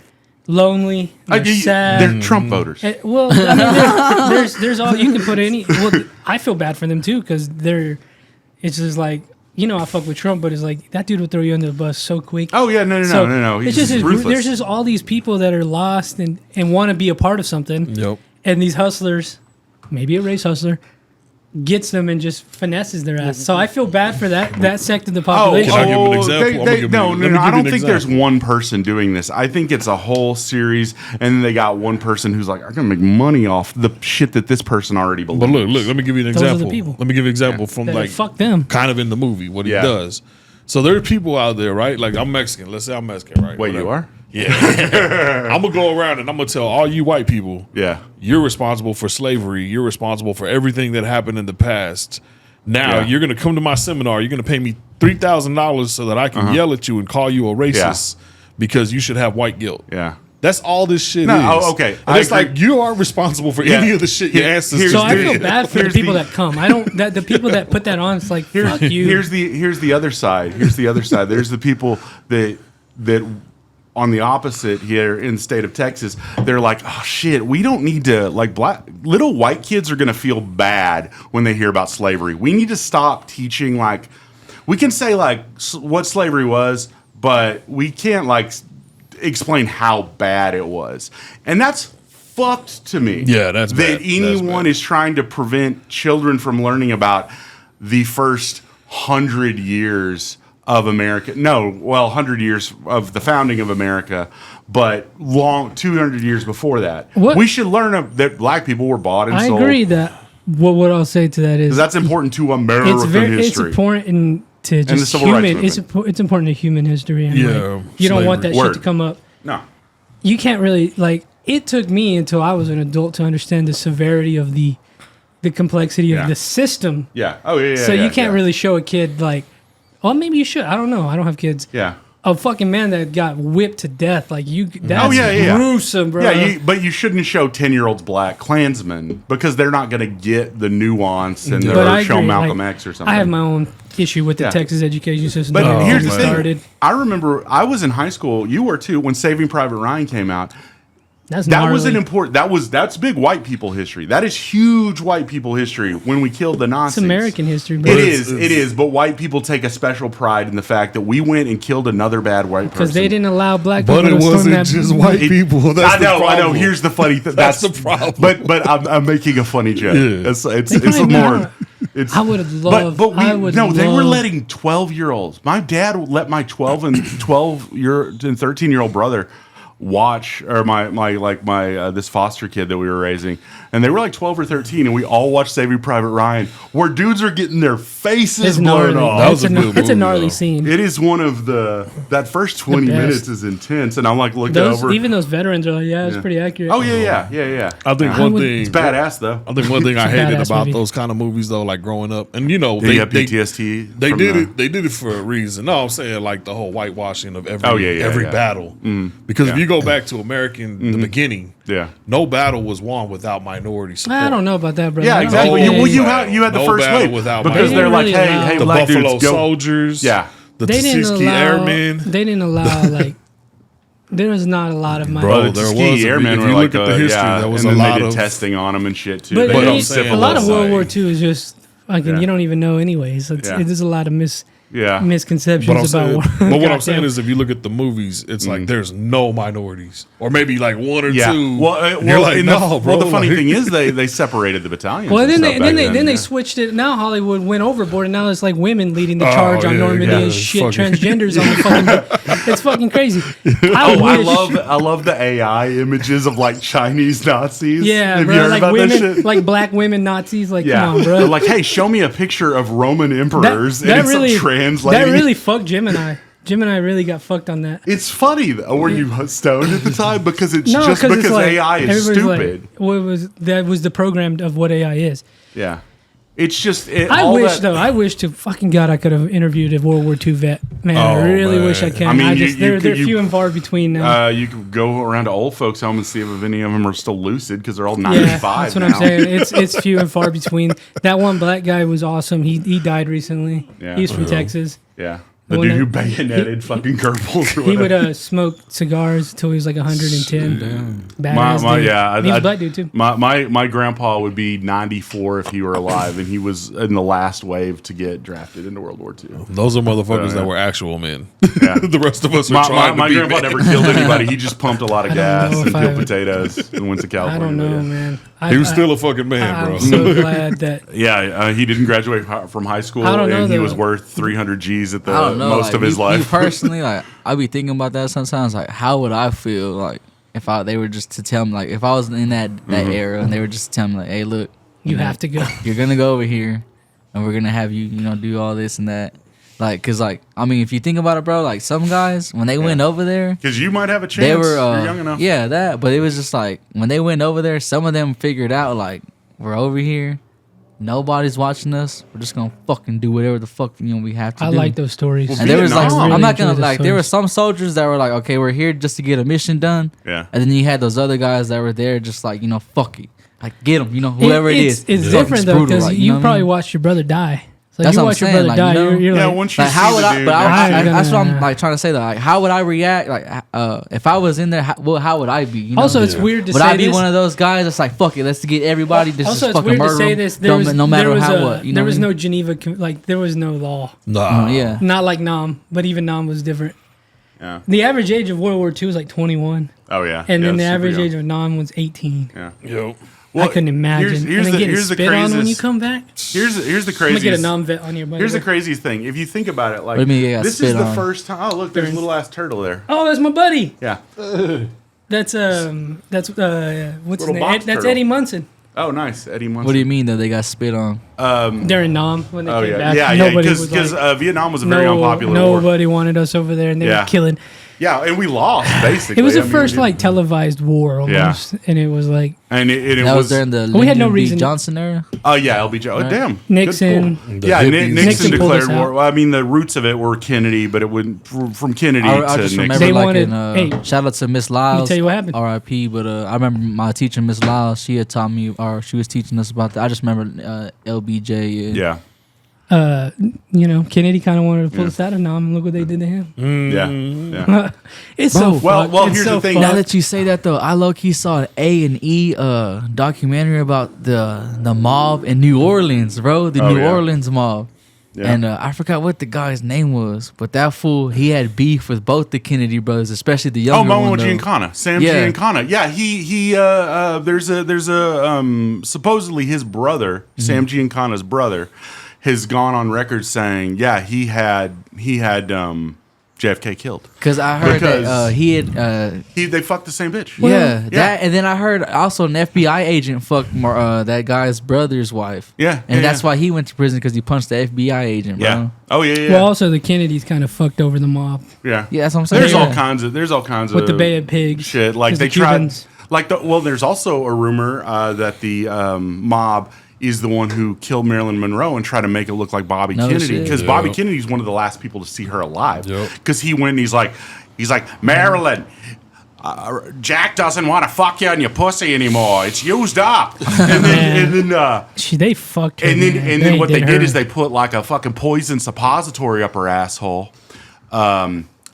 lonely. They're sad. They're Trump voters. Well, I mean, there's all you can put any. Well, I feel bad for them too because they're. It's just like I fuck with Trump, but it's like that dude will throw you under the bus so quick. Oh yeah, no. It's He's just ruthless. there's just all these people that are lost and want to be a part of something. Yep. And these hustlers, maybe a race hustler, gets them and just finesses their ass. So I feel bad for that sect of the population. Can I give an example? I'm gonna give No. you- let me I give you don't an think there's example. one person doing this. I think it's a whole series, and then they got one person who's like, "I'm gonna make money off the shit that this person already believes." But look, let me give you an Those are the example. people. Let me give you an example from That- like fuck them. kind of in the movie what Yeah. he does. So there are people out there, right? Like I'm Mexican. Let's say I'm Mexican, right? Wait, you are? Yeah. I'm gonna go around and I'm gonna tell all you white people, Yeah. you're responsible for slavery. You're responsible for everything that happened in the past. Now Yeah. you're gonna come to my seminar. You're gonna pay me $3,000 so that I can yell at you and call you a racist because you should have white guilt. Yeah. That's all this shit No, is. oh, okay. And I it's agree. like you are responsible for Yeah. any of the shit your ancestors So I did. feel bad for the Here's people the- that come. I don't. That the people that put that on. It's like fuck you. Here's the other side. Here's the other side. There's the people that on the opposite here in the state of Texas, they're like, oh shit, we don't need to little white kids are gonna feel bad when they hear about slavery. We need to stop teaching we can say what slavery was, but we can't explain how bad it was, and that's fucked to me. Yeah, that's that bad. That's anyone bad. is trying to prevent children from learning about the first 100 years of America. No, 100 years of the founding of America, but 200 years before that. What- We should learn that black people were bought and I sold. agree that what I'll say to that is 'Cause that's important to American it's history. important to the just Civil Rights human. It's important to human history. And Yeah, you don't want that slavery. shit to come up. No. You can't really It took me until I was an adult to understand the severity of the complexity Yeah. of the system. Yeah. Oh, yeah, yeah. So you can't yeah. really show a kid well, maybe you should. I don't know. I don't have kids. Yeah. A fucking man that got whipped to death. That's yeah. gruesome, bro. Yeah, but you shouldn't show 10-year-olds black Klansmen because they're not going to get the nuance and But I show agree, Malcolm X or something. I have my own issue with the Yeah. Texas education system. But that here's the thing. started. I remember I was in high school. You were too when Saving Private Ryan came out. That's That was gnarly. an important. That's big white people history. That is huge white people history. When we killed the Nazis, It's American history, bro. It is. But white people take a special pride in the fact that we went and killed another bad white person Because they didn't allow black people But it to storm wasn't that. just white people. That's I know. the problem. Here's the funny thing. That's the problem. But I'm making a funny joke. Yeah. It's probably more. not. It's, I would have loved. But I would they were love- letting 12-year-olds. My dad let my 12 and 13-year-old brother watch, or my this foster kid that we were raising, and they were like 12 or 13, and we all watched Saving Private Ryan, where dudes are getting their faces It's blown gnarly. off. That was a good It's a movie, gnarly though. scene. It is one of that first 20 best. minutes is intense, and I'm like looking Those, over. even those veterans are like, yeah, it's pretty accurate. Oh yeah. I think I one would- thing. It's badass though. I think one thing I It's a hated badass about movie. those kind of movies, though, like growing up, and you know, They got PTSD. They from did the- it. They did it for a reason. No, I'm saying like the whole whitewashing of every yeah. battle. Because if Yeah. you go back to American, the beginning, Yeah. no battle was won without minority support. I don't know about that, bro. Yeah, I don't exactly. think Well, they- you had the No first battle wave without because They they're didn't like, really hey, allow- hey, The black Buffalo dudes, go. Soldiers. Yeah. The they didn't Tuskegee allow. Airmen. They didn't allow like. There was not a lot of money. Bro, the there Tuskegee was. If Airmen you were look like, at the history, yeah, there was and a then lot they did of testing on them and shit too. but They But did I'm a saying, lot of World like- War II is just fucking. Yeah. You don't even know anyways. It's, Yeah. There's a lot of yeah. misconceptions But I'm about. saying, war. but what I'm Goddamn. saying is, if you look at the movies, it's like there's no minorities, or maybe like one or Yeah. two. Well, and you're like, in no, bro. the funny like- thing is they separated the battalions. Well, and then stuff back they yeah. switched it. Now Hollywood went overboard, and now it's like women leading the Oh, charge on yeah, Normandy yeah, and it's shit, fucking- transgenders on the fucking. It's fucking crazy. I love the AI images of like Chinese Nazis. Yeah, Have bro. you heard Like about that women, shit? like black women Nazis. Like, Yeah, come on, bro. They're like, hey, show me a picture of Roman emperors, and it's really some translating. that really fucked Gemini. Gemini really got fucked on that. It's funny though. Were you stoned at the time because it's No, just 'cause because it's like, AI is everybody's stupid? Like, what was that? Was the program of what AI is? Yeah, it's just. I wish to fucking God I could have interviewed a World War II vet. Man, I Oh, really man. wish I can. I mean, They're few and far between now. You could go around to old folks' home and see if any of them are still lucid because they're all Yeah, 95 that's what now. I'm saying. It's few and far between. That one black guy was awesome. He died recently. Yeah. He's from Texas. Yeah, the When dude who they- bayoneted fucking Goebbels. Or He would whatever. smoke cigars till he was like 110. Badass My dude. yeah, He was a black dude too. My grandpa would be 94 if he were alive, and he was in the last wave to get drafted into World War II. Those are motherfuckers Yeah. that were actual men. Yeah. The rest of us are My trying to be grandpa men. never killed anybody. He just pumped a lot of I don't gas know and if I peeled would- potatoes and went to I California. don't know, Yeah. man. He was still a fucking man, I'm bro. so glad that. Yeah, he didn't graduate from high school, I don't know, and he though. was worth 300 G's at the I don't know. most like, of his me life. personally, like I be thinking about that sometimes. Like, how would I feel like if they were just to tell me, like, if I was in that era and they were just to tell me, like, hey, look, You know, have to go. You're gonna go over here, and we're gonna have you, do all this and that. Like, cause like, I mean, if you think about it, bro, like some guys when they went over there, Because you might have a chance. they were You're young enough. yeah, that. But it was just like when they went over there, some of them figured out like we're over here, nobody's watching us. We're just gonna fucking do whatever the fuck we have to I do. like those stories. Well, And there was like, Vietnam. I'm not gonna Really enjoy like, those there were stories. some soldiers that were like, okay, we're here just to get a mission done. Yeah. And then you had those other guys that were there just like, fuck it. Like, get them, whoever it is. It's Fuck, different though brutal, because like, you know what I probably mean? watched your brother die. So That's you what I'm watch your saying, brother like, die, you're Yeah, like, once you Like, see how would the I? dude, But I'm that's what I'm gonna- like trying to say. That like, how would I react? Like, if I was in there, how would I be? Also, it's weird to would say I be this. one of those guys that's like, fuck it, let's get everybody. This Also, is it's fucking weird to murder. say them, this. There was no matter there was how a- what. there was what I no mean? Geneva, there was no law. Nah. Yeah. Not like Nam, but even Nam was different. Yeah. The average age of World War II was like 21, Oh yeah. and Yeah, then the super average young. age of Nam was 18. Yeah. Yo. I couldn't imagine. Here's and then getting spit on when you come back. Here's the I'm gonna craziest. get a Nam vet on your buddy. Here's the craziest thing. If you think about it, like What do you mean you got this spit is the on? first time. Oh look, there's a little ass turtle there. Oh, that's my buddy. Yeah. That's what's his Little name? box That's turtle. Eddie Munson. Oh nice, Eddie Munson. What do you mean that they got spit on? During Nam when they Oh came yeah, back, yeah, nobody because was like, Vietnam was a very unpopular war. nobody wanted us over there, and they Yeah. were killing. Yeah, and we lost basically. It was the I mean, first we- like televised war almost, and it was like and it That was was during the We had no Lyndon B. reason- Johnson era. Oh yeah, LBJ. Oh damn, Good Nixon. pull. The Yeah, hippies. Nixon Nixon pulled declared us war. out. Well, I mean, the roots of it were Kennedy, but it went from Kennedy I to just Nixon. remember They like wanted- in shout out to Miss Lyles. tell you what happened. R.I.P. But I remember my teacher Miss Lyles. She had taught me, or she was teaching us about that. I just remember LBJ. And Yeah, Kennedy kind of wanted to pull us out of Nam, and look what they did to him. Yeah. It's Bro, so fucked. well, It's here's so the thing. fucked. Now that you say that though, I low key saw an A&E documentary about the mob in New Orleans, bro. The New Orleans mob. Yeah. And I forgot what the guy's name was, but that fool, he had beef with both the Kennedy brothers, especially the younger one. Momo though. Giancana, Sam Yeah. Giancana. Yeah, he there's a supposedly his brother, Sam Giancana's brother, has gone on record saying, yeah, he had JFK killed. Because I heard that Because he had They fucked the same bitch. that, and then I heard also an FBI agent fucked that guy's brother's wife. Yeah, and yeah, that's yeah. why he went to prison because he punched the FBI agent. Bro. Yeah. Oh yeah. Well, also the Kennedys kind of fucked over the mob Yeah. Yeah, that's what I'm saying. There's Yeah. all kinds with of the Bay of Pigs shit. Like 'Cause they the tried. Cubans- There's also a rumor that the mob is the one who killed Marilyn Monroe and tried to make it look like Bobby No Kennedy, shit. because Yeah. Bobby Kennedy is one of the last people to see her alive. Yep. Because he went and he's like Marilyn. Jack doesn't want to fuck you on your pussy anymore. It's used up. And then they fucked her. and man. then what they did her. is they put like a fucking poison suppository up her asshole.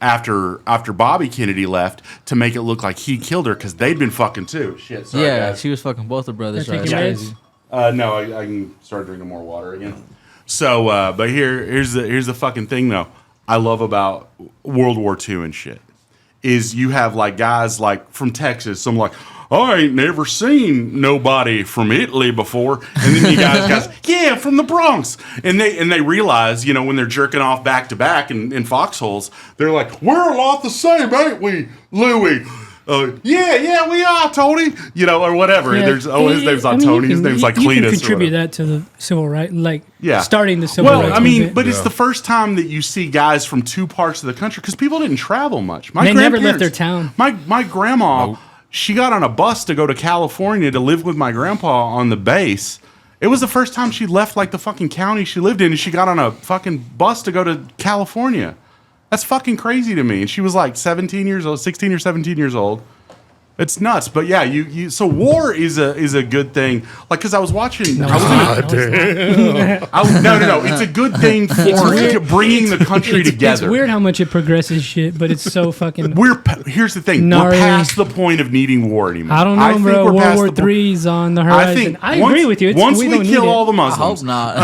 After Bobby Kennedy left to make it look like he killed her because they'd been fucking too. Shit, sorry Yeah, guys. she was fucking both her brothers. They're Right? taking It's meds? crazy. No, I can start drinking more water again. So, but here's the fucking thing though. I love about World War II and shit is you have like guys like from Texas. So I'm like, I ain't never seen nobody from Italy before, and then you guys, yeah, from the Bronx, and they realize, when they're jerking off back to back in foxholes, they're like, we're a lot the same, ain't we, Louie? Yeah, we are, Tony. Or whatever. Yeah. His name's not Tony. His name's like You Cletus. can or contribute whatever. that to the civil rights, Yeah. starting the civil rights. Well, I mean, movement. but it's the first time that you see guys from two parts of the country because people didn't travel much. They never left their grandparents- town. My grandma, she got on a bus to go to California to live with my grandpa on the base. It was the first time she left like the fucking county she lived in, and she got on a fucking bus to go to California. That's fucking crazy to me. And she was like 17 years old, 16 or 17 years old. It's nuts, but yeah, so war is a good thing. Like, because I was watching, No, it's a good thing for bringing the country together. It's weird how much it progresses shit, but it's so fucking. Here's the thing: Gnarly. we're past the point of needing war anymore. I don't know, think bro. we're World past War the po- III's on the horizon. I once- agree with you. Once we don't kill need all the I hope Muslims, not.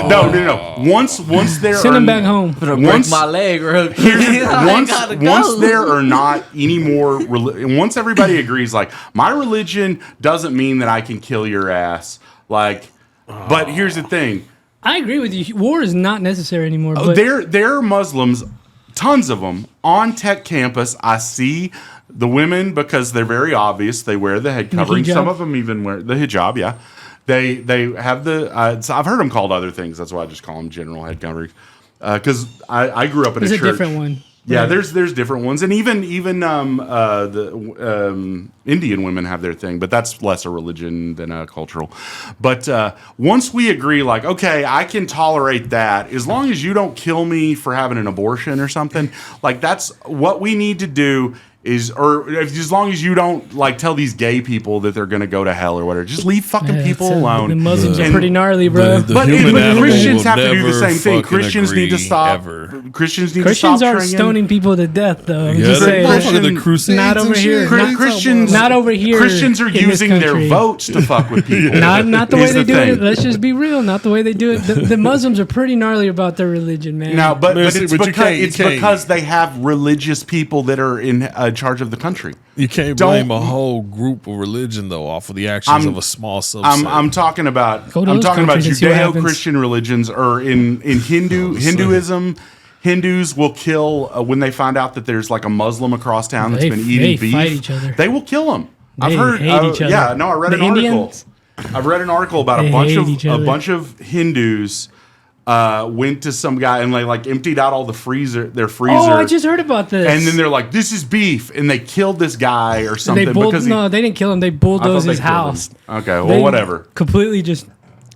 no. Once there Send are them back home. Break Once my leg real quick. once there are not any more, once everybody agrees, like my religion doesn't mean that I can kill your ass. Like, but here's the thing: I agree with you. War is not necessary anymore. But there are Muslims, tons of them on Tech campus. I see the women because they're very obvious. They wear the head covering. hijab. Some of them even wear the hijab. Yeah, they have the. So I've heard them called other things. That's why I just call them general head coverings. Because I grew up in there's a a church. different one. Yeah, Right. there's different ones, and even the Indian women have their thing, but that's less a religion than a cultural. But once we agree, like, okay, I can tolerate that as long as you don't kill me for having an abortion or something. Like that's what we need to do. As long as you don't like tell these gay people that they're gonna go to hell or whatever, just leave fucking Yeah, people it's, alone. The Muslims are And- pretty gnarly, bro. The But human animal Christians will have to do the never same thing. fucking Christians need to agree, stop. ever. Christians need Christians to stop are trying- stoning people to death, though. I'm Yeah, just they're saying. fucking the Crusades Not over and here. shit. Not- Christians, Not over here. Christians are in this using their country. votes to fuck with people. Not the way Is they do thing. it. Let's just be real. Not the way they do it. The Muslims are pretty gnarly about their religion, man. Now, but Man, it's see, but you because can't- you it's can't- because they have religious people that are in charge of the country. You can't Don't- blame a whole group of religion though off of the actions of a small subset. I'm talking about Go to those countries and see what happens. Judeo-Christian religions, or in Hinduism. Hindus will kill when they find out that there's like a Muslim across town that's They- been eating they beef. fight each other. They will kill him. They I've heard. hate each other. Yeah, no, I read The an article. Indians? I've read an article about They a bunch hate of each a other. bunch of Hindus went to some guy and like emptied out all their freezer. Oh, I just heard about this. And then they're like, "This is beef," and they killed this guy or something they because he, no, they didn't kill him. They I thought bulldozed they his killed house. him. Okay, well, They whatever. Completely just.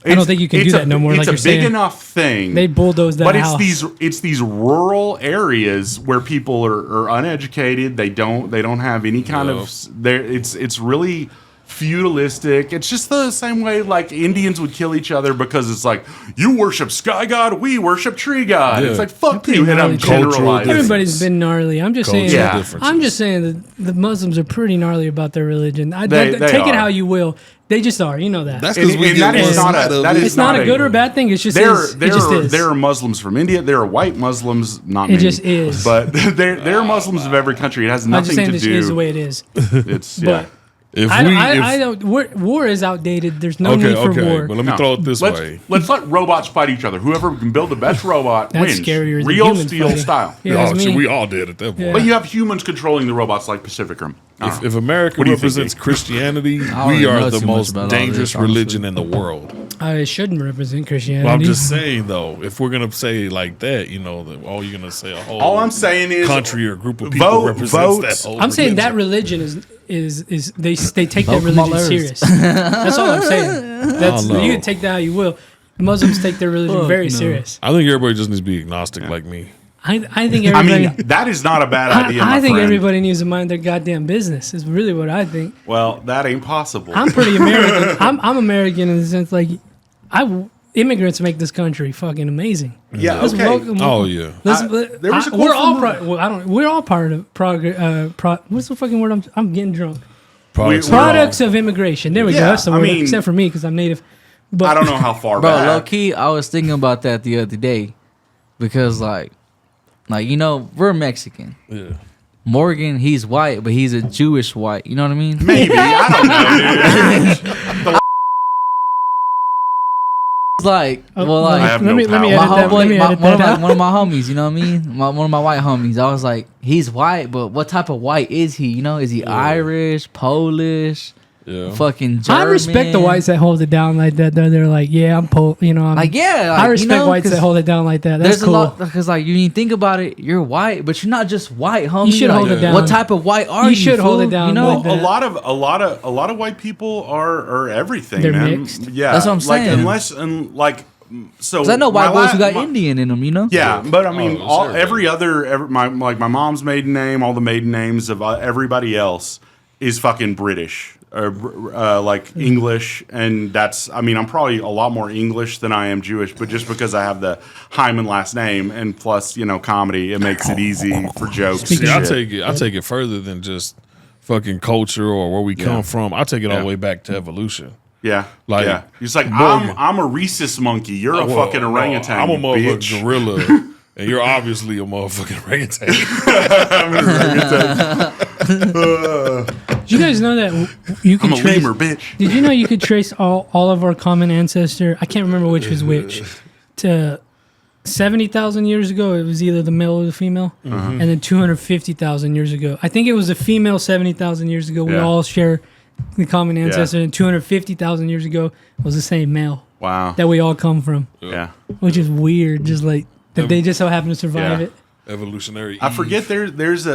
I don't think you can do that no more. It's Like a you're big saying, enough thing. they bulldozed that but house. it's these rural areas where people are uneducated. They don't have any kind of. It's really feudalistic. It's just the same way like Indians would kill each other because it's like, you worship sky god, we worship tree god. Yeah. It's like, fuck you, and I'm Cultural generalizing. Everybody's been gnarly. I'm just saying. Yeah. I'm just saying that the Muslims are pretty gnarly about their religion. They Take it are. how you will. They just are. You know that. That's because we And get that is one not a- side of that it. is It's not a good or bad thing. It's just is. It just is. There are Muslims from India. There are white Muslims, not It many, just is. But there are Muslims of every country. It has I'm nothing just saying to this do. is the way it is. It's yeah. If I don't. War is outdated. There's no need for war. But let me throw it this way. Let's let robots fight each other. Whoever can build the best robot That's wins. scarier than Real humans steel fighting. style. Yeah, Oh, that's shit, me. we all did at that point. Yeah. But you have humans controlling the robots like Pacific Rim. If America What do you think, represents Dave? Christianity, don't we really are know the too much most about all dangerous this, honestly. religion in the world. It shouldn't represent Christianity. Well, I'm just saying, though, if we're gonna say like that, you know, that all you're gonna say a whole All I'm saying is country or group of people represents that whole I'm saying that religion. religion is they take that Welcome all religion Earth. serious. That's all I'm saying. That's know. you can take that how you will. Muslims take their religion very no. serious. I think everybody just needs to be agnostic like me. I think I everybody. mean, that is not a bad idea. I my think friend. everybody needs to mind their goddamn business. Is really what I think. Well, that ain't possible. I'm pretty American. I'm American in the sense like immigrants make this country fucking amazing. yeah, Let's okay. welcome- Oh yeah, there was a quote we're all from we're all part of what's the fucking word? I'm getting drunk. products. We're all- Products of immigration. There we go. Yeah, That's the I word. mean- Except for me because I'm native. But I don't know how far Bro, back. low key, I was thinking about that the other day because, like you know, we're Mexican. Yeah. Morgan, he's white, but he's a Jewish white. You know what I mean? Maybe I don't know, dude. It's like, Oh, well, I like have let no me power. my edit that. Let homeboy, me edit one that out. of my homies. You know what I mean? One of my white homies. I was like, he's white, but what type of white is he? You know, is he Irish, Polish, fucking German? I respect the whites that hold it down like that. They're like, yeah, I'm you know, I'm, Like, yeah, like, I respect you know, whites that 'cause hold it down like that. That's There's cool. a lot because, like, you think about it, you're white, but you're not just white, homie. You should Like, hold it down. What type of white are you? You should hold fool? it down You know, like that. A lot of white people are everything. They're man. mixed. Yeah, That's what I'm saying. So 'Cause I know white my boys who got my- Indian in them. You know? Yeah, but I mean, Oh, all sure, every other my mom's maiden name, all the maiden names of everybody else is fucking British or English, and that's I'm probably a lot more English than I am Jewish, but just because I have the Hyman last name and plus comedy, it makes it easy for jokes. See, and I shit. take it further than just fucking culture or where we come from. I take it all the way back to evolution. Yeah, Like, yeah. He's like, Morgan. I'm a rhesus monkey. You're a Well, fucking no, orangutan. I'm a you motherfucking bitch. gorilla, and you're obviously a motherfucking orangutan. Did you guys know that you I'm can a trace? lemur, bitch. Did you know you could trace all of our common ancestor? I can't remember which was which. To 70,000 years ago, it was either the male or the female, and then 250,000 years ago, I think it was the female. 70,000 years ago, we Yeah. all share the common ancestor, and 250,000 years ago was the same male Wow. that we all come from, Yeah. which is weird. Just like that, they just so happen to survive Yeah. it. Evolutionary. I Eve. forget there's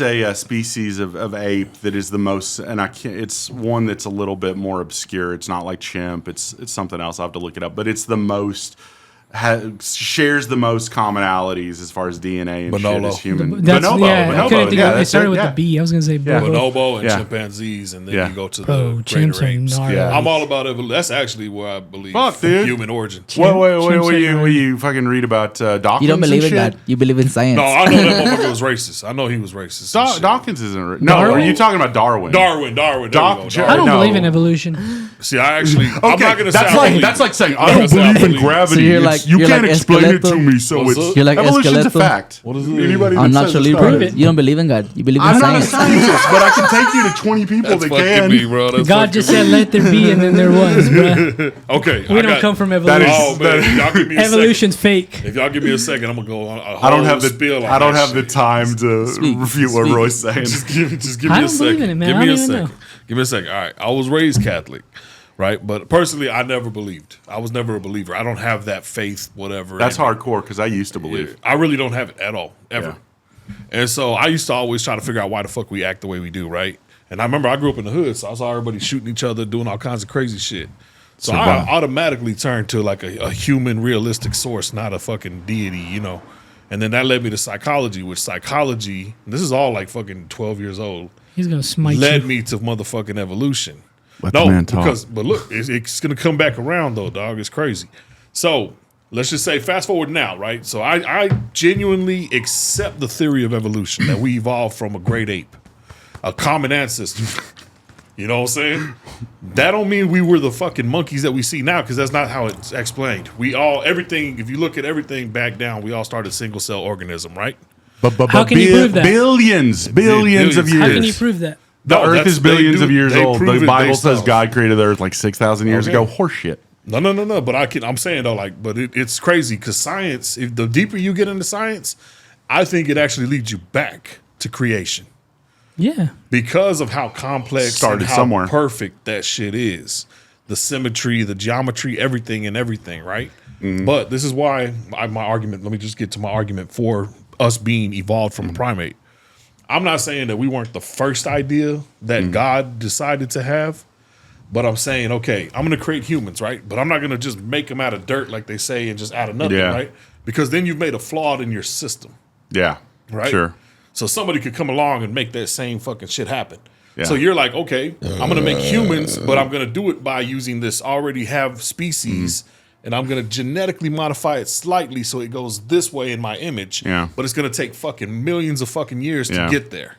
a species of ape that is the most, and I can't. It's one that's a little bit more obscure. It's not like chimp. It's something else. I will have to look it up. But it's the most shares the most commonalities as far as DNA and shit Bonobo. as human. That's, Bonobo. yeah, I couldn't think of it. It that's started it, with yeah. the B. I was gonna say Yeah. bonobo. Bonobo and Yeah. chimpanzees, and then Yeah. you go to the Bro, greater chimps are apes. gnarly. Yeah. I'm all about evolution. That's actually where I believe Fuck, dude. human origin. Wait, Chimps will are you fucking read about Dawkins? You don't believe and in shit? God. You believe in science. No, I know that motherfucker was racist. I know he was racist. and shit. Dawkins isn't. No, Darwin? are you talking about Darwin? Darwin. There we Doc- go, Jar- I Darwin. don't No. believe in evolution. See, I actually. I'm Okay, not gonna say that's I like believe. that's like saying I'm I not don't gonna say I believe in believe. gravity. So you're It's- like- you you're can't like explain it to Esqueleto? me, so What's it's up? You're like evolution's a Esqueleto? fact. What is it? Anybody that I'm says not your it's Libra. not. Prove it. You don't believe in God. You believe in I'm not a science. scientist, but I can take you to 20 people That's that fucking can. me, bro. That's God fucking just me. said, "Let there be," and then there was, bruh. Okay, We don't come from That evolution. is- Oh man, if y'all give me a Evolution's fake. second. If y'all give me a second, I'm gonna go on a whole I don't have spiel the on I don't that have the shit. time to Speak, refute what speak. Roy's saying. Just give me I a don't second. believe in it, man. Give I me don't a even second. know. Give me a second. All right. I was raised Catholic, right? But personally, I never believed. I was never a believer. I don't have that faith, whatever. That's in me. hardcore because I used to believe. I really don't have it at all, ever. And so I used to always try to figure out why the fuck we act the way we do, right? And I remember I grew up in the hood, so I saw everybody shooting each other, doing all kinds of crazy shit. So I automatically turned to like a human, realistic source, not a fucking deity, you know? And then that led me to psychology, which psychology, this is all like fucking 12 years old, He's gonna smite led you. me to motherfucking evolution. Let the man talk. But look, it's going to come back around though, dog. It's crazy. So let's just say, fast forward now, right? So I genuinely accept the theory of evolution that we evolved from a great ape, a common ancestor. You know what I'm saying? That don't mean we were the fucking monkeys that we see now, because that's not how it's explained. Everything, if you look at everything back down, we all started single cell organism, right? But How can you prove that? Billions of years. How can you prove that? The Earth is billions of years old. The Bible says off. God created the Earth like 6,000 years ago. Horseshit. No. But I'm saying though, it's crazy because science. If the deeper you get into science, I think it actually leads you back to creation. Yeah. Because of how complex Started and how somewhere. perfect that shit is. The symmetry, the geometry, everything, right? Mm-hmm. But this is why my argument, let me just get to my argument for us being evolved from a primate. I'm not saying that we weren't the first idea that God decided to have, but I'm saying, okay, I'm going to create humans, right? But I'm not going to just make them out of dirt like they say and just out of nothing, right? Because then you've made a flaw in your system. Yeah. Right? Sure. So somebody could come along and make that same fucking shit happen. Yeah. So you're like, okay, I'm going to make humans, but I'm going to do it by using this already have species, and I'm going to genetically modify it slightly so it goes this way in my image. Yeah. But it's going to take fucking millions of fucking years to get there.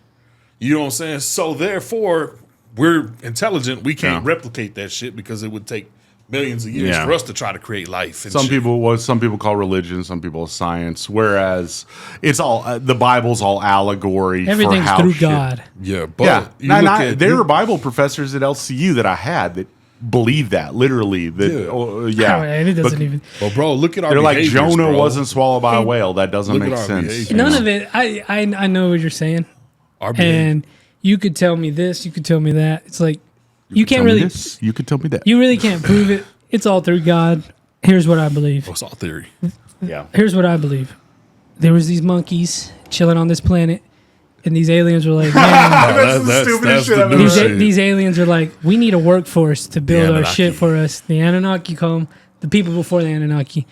You know what I'm saying? So therefore, we're intelligent. We can't replicate that shit because it would take millions of years for us to try to create life. And some people call religion, some people science. Whereas it's all the Bible's all allegory. Everything's for how through God. Yeah, but there were Bible professors at LCU that I had that believe that literally. That And it doesn't even. Well, bro, look at our. They're like Jonah Jonah wasn't swallowed by a whale. That doesn't make sense. None of it. I know what you're saying, and you could tell me this. You could tell me that. It's like you can't really. This, you could tell me that. You really can't prove it. It's all through God. Here's what I believe. It's all theory. Yeah. Here's what I believe. There was these monkeys chilling on this planet, and these aliens were like, man, these aliens are like, we need a workforce to build our shit for us. The Anunnaki come. The people before the Anunnaki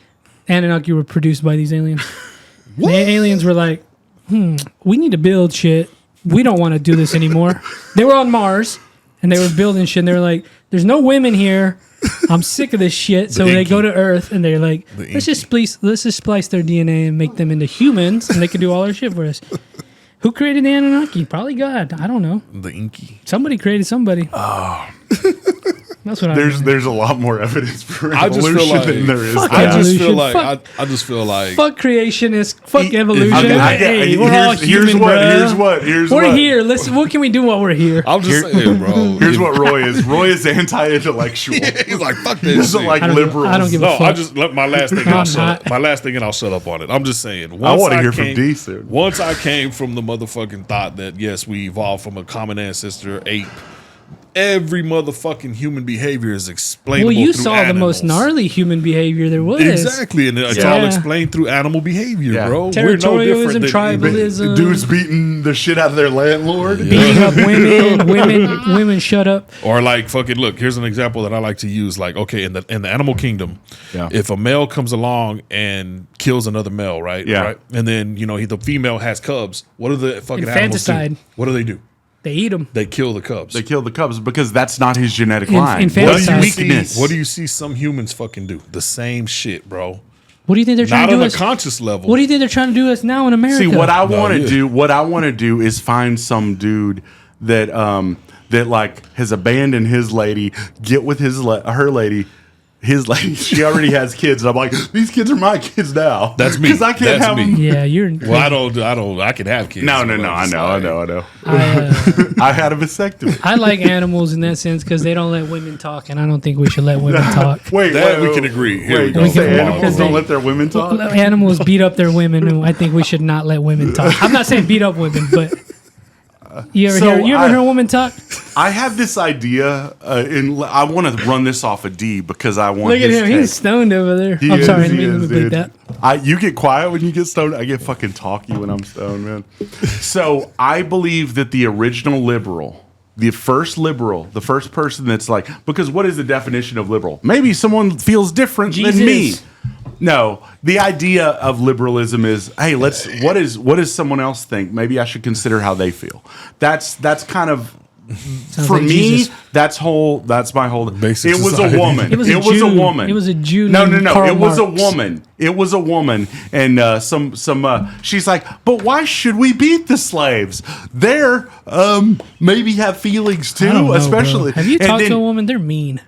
were produced by these aliens. The aliens were like, we need to build shit. We don't want to do this anymore. They were on Mars, and they were building shit, and they were like, there's no women here. I'm sick of this shit. So they go to Earth, and they're like, let's just splice their DNA and make them into humans, and they can do all our shit for us. Who created the Anunnaki? Probably God. I don't know. The Inky. Somebody created somebody. Oh. That's what there's a lot more evidence for evolution than there is. I just feel like fuck creationists, fuck evolution. We're all human, We're here. Listen, what can we do while we're here? I'm just saying, bro. Here's what Roy is. Roy is anti-intellectual. He's like, fuck this. He's like liberal. I don't give a fuck. I just let my last thing. And I'll shut up on it. I'm just saying. I want to hear from D soon. Once I came from the motherfucking thought that yes, we evolved from a common ancestor ape. Every motherfucking human behavior is explainable. Well, you through saw animals. the most gnarly human behavior there was. Exactly, and it's all explained through animal behavior, bro. Territorialism, tribalism. Dudes beating the shit out of their landlord. Beating up women shut up. Or like fucking look, here's an example that I like to use. Like, okay, in the animal kingdom, if a male comes along and kills another male, right? Yeah. Right? And then, the female has cubs, what do the fucking Infanticide. animals do? What do? They eat them. They kill the cubs. They kill the cubs because that's not his genetic line. What do you see some humans fucking do? The same shit, bro. What do you think they're trying to do? Not on a conscious level. What do you think they're trying to do us now in America? See, what I want to do is find some dude that like has abandoned his lady, get with her lady. His lady, she already has kids. And I'm like, these kids are my kids now. That's me. Because I can't have them. Yeah, you're. Well, I don't. I can have kids. No. I know. I had a vasectomy. I like animals in that sense because they don't let women talk, and I don't think we should let women talk. Wait, we can agree. Here we go. Animals don't let their women talk? Animals beat up their women, and I think we should not let women talk. I'm not saying beat up women, but you ever hear a woman talk? I have this idea, and I want to run this off of D because I want. Look at him; he's stoned over there. I'm sorry, I didn't mean to bleep that. You get quiet when you get stoned. I get fucking talky when I'm stoned, man. So I believe that the original liberal, the first person that's like, because what is the definition of liberal? Maybe someone feels different than me. No, the idea of liberalism is, hey, what does someone else think? Maybe I should consider how they feel. That's kind of Sounds for like me, Jesus. that's my whole. Basic It was society. a woman. It was a a Jew. woman. It was a Jew No, named no. Karl It was a Marx. woman. It was a woman, and she's like, but why should we beat the slaves? They're maybe have feelings too, I don't know, especially. bro. Have you and talked then- to a woman? They're mean.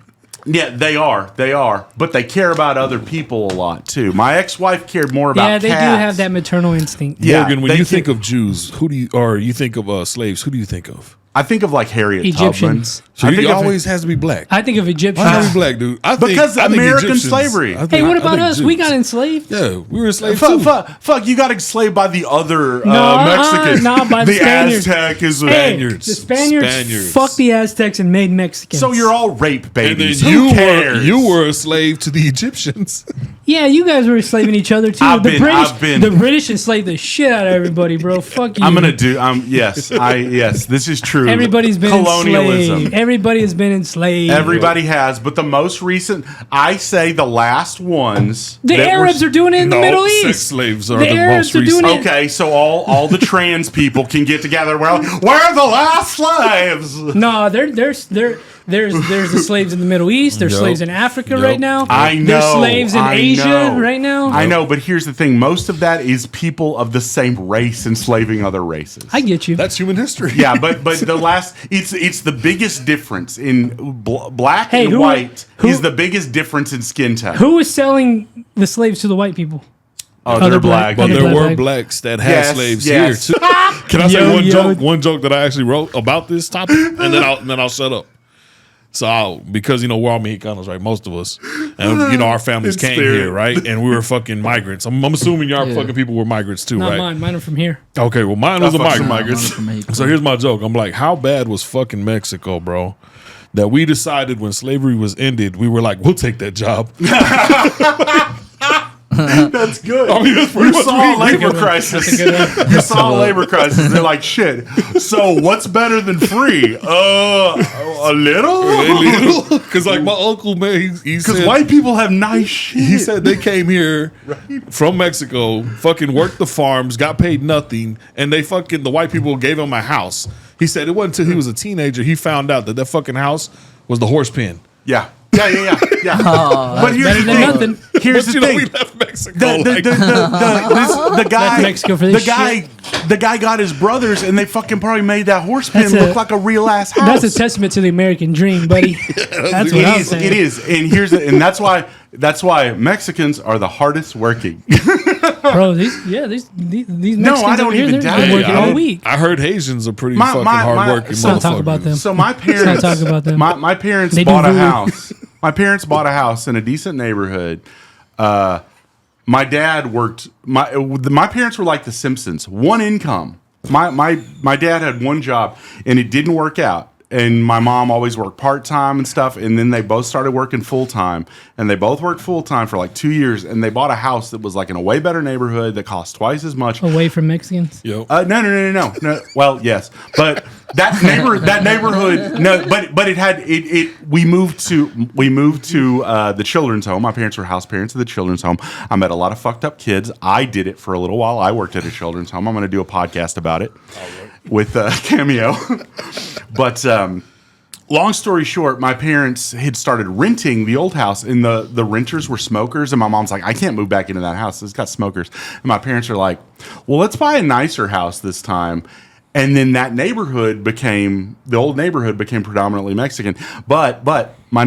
Yeah, they are, but they care about other people a lot too. My ex-wife cared more about Yeah, they cats. do have that maternal instinct. Yeah, Morgan, when they you can- think of Jews, you think of slaves, who do you think of? I think of like Harriet Egyptians. Tubman. So I he think of- always has to be black. I think of Egyptians. Why not be black, dude? Because American Egyptians- slavery. Hey, what about I think us? We Jews. got enslaved. Yeah, we were enslaved too. Fuck, you got enslaved by the other No, Mexicans. nah, by the Spaniards. Aztec is Hey, Spaniards. the Spaniards Spaniards. fucked the Aztecs and made Mexicans. So you're all rape And babies. then Who cares? you were a slave to the Egyptians. Yeah, you guys were enslaving each other too. I've been- The British enslaved the shit out of everybody, bro. Fuck you. I'm gonna do. Yes, this is true. Everybody's been colonialism. enslaved. Everybody has been enslaved. Everybody has, but the most recent, I say, the last ones. The that were- Arabs are doing it in the Middle sex East. slaves are The the Arabs most are doing recent. it. Okay, so all the trans people can get together. Well, we're the last slaves. No, there's the slaves in the Middle East. There's Yep. slaves in Africa Yep. right now. I know. There's slaves in I Asia know. right now. I know, but here's the thing: most of that is people of the same race enslaving other races. I get you. That's human history. Yeah, but the last it's the biggest difference in black Hey, and who- white who- is the biggest difference in skin tone. Who was selling the slaves to the white people? Oh, Other they're black- black. But other there were black- blacks that had Yes, slaves yes. here too. Can I say Yo, one yo. joke? One joke that I actually wrote about this topic, and then I'll shut up. So because we're all Mexicanos, right? Most of us, and our families In came spirit. here, right? And we were fucking migrants. I'm assuming y'all Yeah. fucking people were migrants too, Not right? mine. Mine are from here. Okay, well mine was a fuck some migrant. migrants. From Mexico. So here's my joke. I'm like, how bad was fucking Mexico, bro? That we decided when slavery was ended, we were like, we'll take that job. That's good. I mean, that's You pretty much saw what a we labor did. crisis. That's a good one. You saw a labor crisis. They're like, shit. So what's better than free? A little. Because like my uncle, man, he Because said, white people have nice shit. he said they came here from Mexico, fucking worked the farms, got paid nothing, and the white people gave him a house. He said it wasn't until he was a teenager he found out that fucking house was the horse pen. Yeah. But here's better the than thing. nothing. Here's But the we thing. left Mexico. The guy, Mexico for this the guy got his brothers, and they fucking probably made that horse pen That's look like a real ass house. That's a testament to the American dream, buddy. That's what It I'm is. saying. It is. And that's why Mexicans are the hardest working. Bro, these Mexicans No, I don't over here, even they're doubt it. working all week. I heard Haitians are pretty My- fucking my- hardworking. Let's not talk about them. So my parents Let's not talk about them. My parents They do bought a voodoo. house. My parents bought a house in a decent neighborhood. My dad worked. My parents were like the Simpsons. One income. My dad had one job, and it didn't work out. And my mom always worked part-time and stuff. And then they both started working full-time. And they both worked full-time for like 2 years. And they bought a house that was like in a way better neighborhood that cost twice as much. Away from Mexicans. Yo. No. Well, yes, but that neighborhood. No, but it had it. We moved to the children's home. My parents were house parents of the children's home. I met a lot of fucked up kids. I did it for a little while. I worked at a children's home. I'm going to do a podcast about it with Cameo. But long story short, my parents had started renting the old house, and the renters were smokers. And my mom's like, I can't move back into that house. It's got smokers. And my parents are like, well, let's buy a nicer house this time. And then that the old neighborhood became predominantly Mexican. But my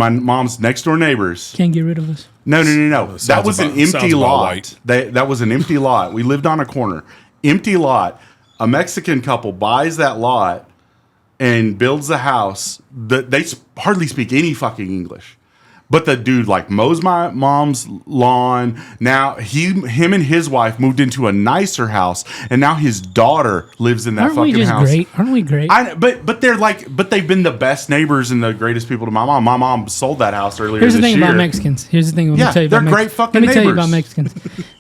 mom's next door neighbors. Can't get rid of us. No. That was an empty sounds about lot. white. That was an empty lot. We lived on a corner. Empty lot. A Mexican couple buys that lot and builds a house. They hardly speak any fucking English. But the dude like mows my mom's lawn. Now him and his wife moved into a nicer house, and now his daughter lives in that Aren't we fucking just house. great? Aren't we great? But they've been the best neighbors and the greatest people to my mom. My mom sold that house earlier Here's the this thing year. about Mexicans. Here's the thing. Let me Yeah, tell you they're about great Mex- fucking Let me tell you neighbors. about Mexicans.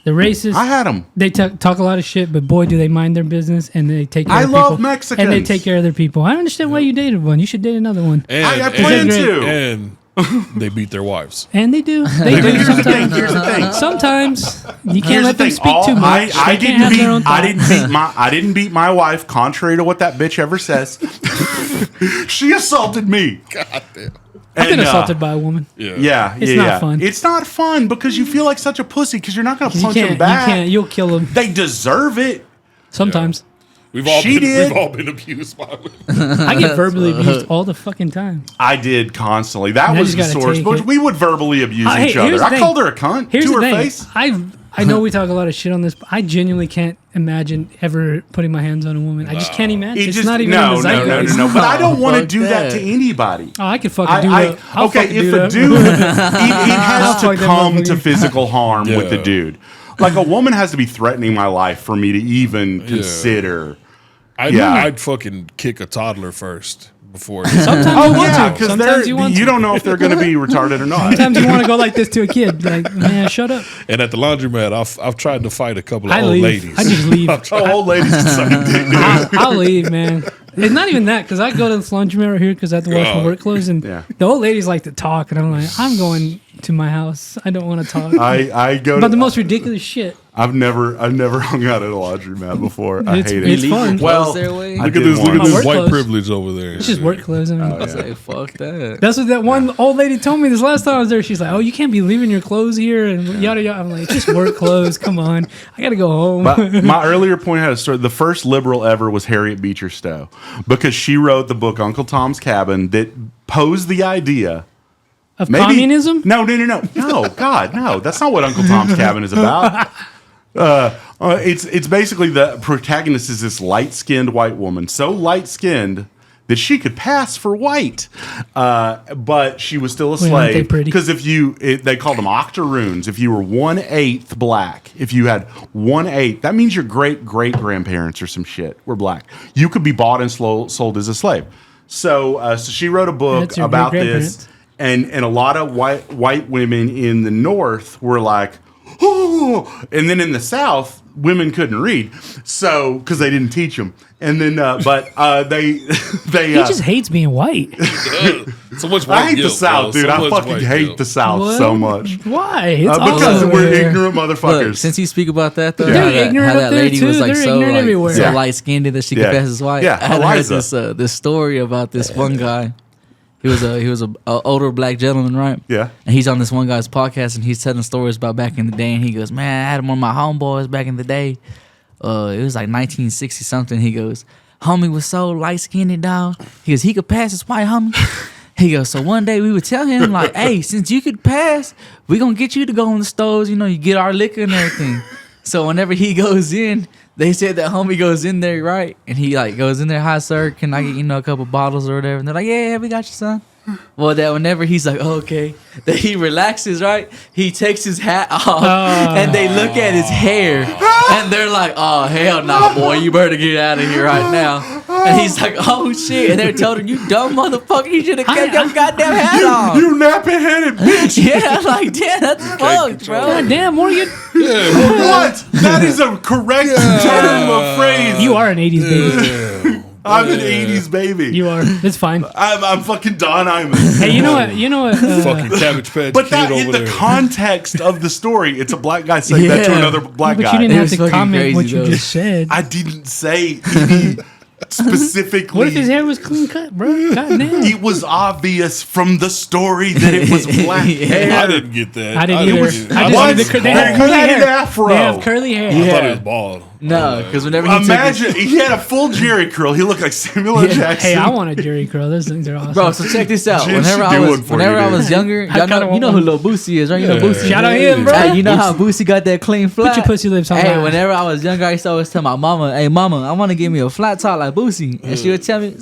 The racist. I had them. They talk a lot of shit, but boy, do they mind their business and they take care I of love people. Mexicans. And they take care of their people. I understand why you dated one. You should date another one. And, I plan and, to. And they beat their wives. And they do. They do Here's the thing. sometimes. Here's the thing. Sometimes you can't Here's let the them thing. speak too much. I They can't have their own thoughts. I didn't beat my wife, contrary to what that bitch ever says. She assaulted me. God damn. I've been assaulted by a woman. Yeah, It's not fun. It's not fun because you feel like such a pussy because you're not going to You punch them can't. back. You can't. You'll kill them. They deserve it. Sometimes. We've all She did. we've all been abused by women. I get verbally abused all the fucking time. I did constantly. That And I was just the gotta source. take But it. we would verbally abuse Hey, each here's other. the I thing. called her a cunt Here's to the her thing. face. I know we talk a lot of shit on this, but I genuinely can't imagine ever putting my hands on a woman. I just can't imagine. It's not even in the zeitgeist. No. But I don't want to Fuck do that to that. anybody. Oh, I could fucking do that. I'll Okay, fucking if do a that. dude, it I'll has to fuck that come to motherfucker. physical harm with the Yeah. dude. Like a woman has to be threatening my life for me to even consider. I'd fucking kick a toddler first before. Sometimes Oh you want yeah, to. because Sometimes you want to. you don't know if they're going to be retarded or not. Sometimes you want to go like this to a kid. Like, man, shut up. And at the laundromat, I've tried to fight a couple of I old leave. ladies. I just leave. Oh, old ladies can suck a dick, dude. I'll leave, man. It's not even that because I go to the laundromat right here because I have to wash my work clothes, and Yeah. the old ladies like to talk, and I'm like, I'm going to my house. I don't want to talk I go about to the most ridiculous shit. I've never hung out at a laundromat before. I It's- hate it's it. fun. Well, Close their way. I Look at did this! Look at once. this work white clothes. privilege over there. It's just work clothes. I mean, I was like, fuck that. that's what that one old lady told me this last time I was there. She's like, "Oh, you can't be leaving your clothes here," and yada yada. I'm like, "It's just work clothes. Come on, I gotta go home." My earlier point had a story. The first liberal ever was Harriet Beecher Stowe because she wrote the book Uncle Tom's Cabin that posed the idea Of maybe communism? No, God, no. That's not what Uncle Tom's Cabin is about. It's basically the protagonist is this light-skinned white woman, so light-skinned that she could pass for white, but she was still a Wait, aren't they slave. pretty? Because they called them octoroons. If you were 1/8 black, if you had 1/8, that means your great grandparents or some shit were black. You could be bought and sold as a slave. So she wrote a book That's your about great-grandparents. this, and a lot of white women in the North were like, oh, and then in the South, women couldn't read, so because they didn't teach them, and then they He just hates being white. So much white I hate the guilt, South, bro. dude. So I much fucking white hate guilt. the South What? so much Why? It's because awesome we're over there. ignorant motherfuckers. Look, since you speak about that though, They're how that, ignorant how up that there, lady too. was like They're so ignorant like everywhere. so Yeah. light skinned that she Yeah. could pass as white. Yeah, I had heard Eliza. this story about this one guy. He was a older black gentleman, right? Yeah. And he's on this one guy's podcast, and he's telling stories about back in the day. And he goes, "Man, I had one of my homeboys back in the day. It was like 1960 something." He goes, "Homie was so light skinned, dog. He goes, he could pass as white, homie." He goes, "So one day we would tell him like, hey, since you could pass, we gonna get you to go in the stores. You know, you get our liquor and everything." So whenever he goes in, they said that homie goes in there, right? And he like goes in there, "Hi sir, can I get, a couple bottles or whatever?" And they're like, yeah, we got you, son. Well, that whenever he's like, oh, okay, that he relaxes, right? He takes his hat off and they look at his hair and they're like, oh, hell no, boy, you better get out of here right now. And he's like, oh shit. And they're telling him, you dumb motherfucker, you should have kept your goddamn hat on. You nappy headed bitch. Yeah, I'm like, damn, that's fucked, bro. God damn, Morgan. What? That is a correct term of phrase. You are an 80s baby. I'm an 80s baby. You are. It's fine. I'm fucking Don Hyman. Hey, you know what? Fucking Cabbage Patch But Kid that in over the there. context of the story, it's a black guy saying that to Yeah. another black But guy. you didn't It have was to fucking comment what crazy, you though. just said. I didn't say any specifically. What if his hair was clean cut, bro? God damn. It was obvious from the story that it was black Yeah. hair. I didn't get that. I didn't didn't either. get it. I I just thought knew it was they have He curly had an hair. afro. They have curly hair. I thought Yeah. it was bald. No, because whenever he took Imagine he had a full Jerry curl. He looked like Samuel L. Yeah. Jackson. Hey, I want a Jerry curl. Those things are awesome. Bro, so check this out. Jim Whenever should I do was, one for whenever you, I dude. was younger, I y'all kinda know, you know want who Lil Boosie is, right? You know Yeah. Boosie. Shout out him, bro. Hey, you know how Boosie got that clean flat? your pussy lips on Hey, mine. whenever I was younger, I used to always tell my mama, "Hey, mama, I want to give me a flat top like Boosie," and she would tell me,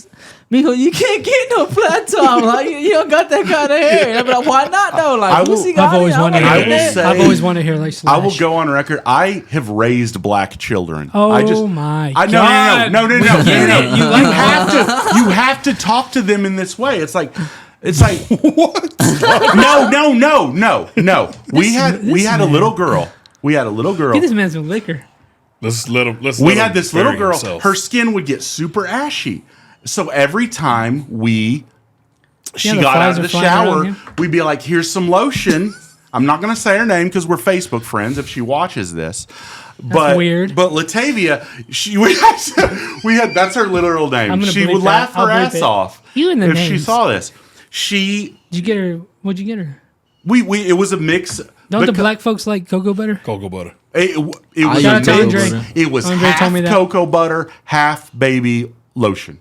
"Mijo, you can't get no flat top. Like you don't got that kind of hair." And I'd be like, "Why not though? Like I will- Boosie got I've always it. I wanted wanna I get will that." say- I've always wanted hair like Slash. I will go on record. I have raised black children. Oh I just, my I, no, God. no, no, no, no, no, We get no, it. no. You like You have to talk to them in this way. It's like what? No. We had a man. little girl. We had a little girl. Get this man some liquor. Let's let him. We had this little girl. Himself. Her skin would get super ashy. So every time we she Yeah, the got out flies of are the flying around shower. you. We'd be like, here's some lotion. I'm not going to say her name because we're Facebook friends if she watches this. But weird. But Latavia, we had that's her literal name. I'm gonna She bleep would laugh that. I'll her bleep ass it. off You and the if she names. saw this. She Did you get her? What'd you get her? we it was a mix. Don't the beca- black folks like cocoa butter? Cocoa butter. It was Shout a out to mix. Andre. It was Andre told half me that. cocoa butter, half baby lotion.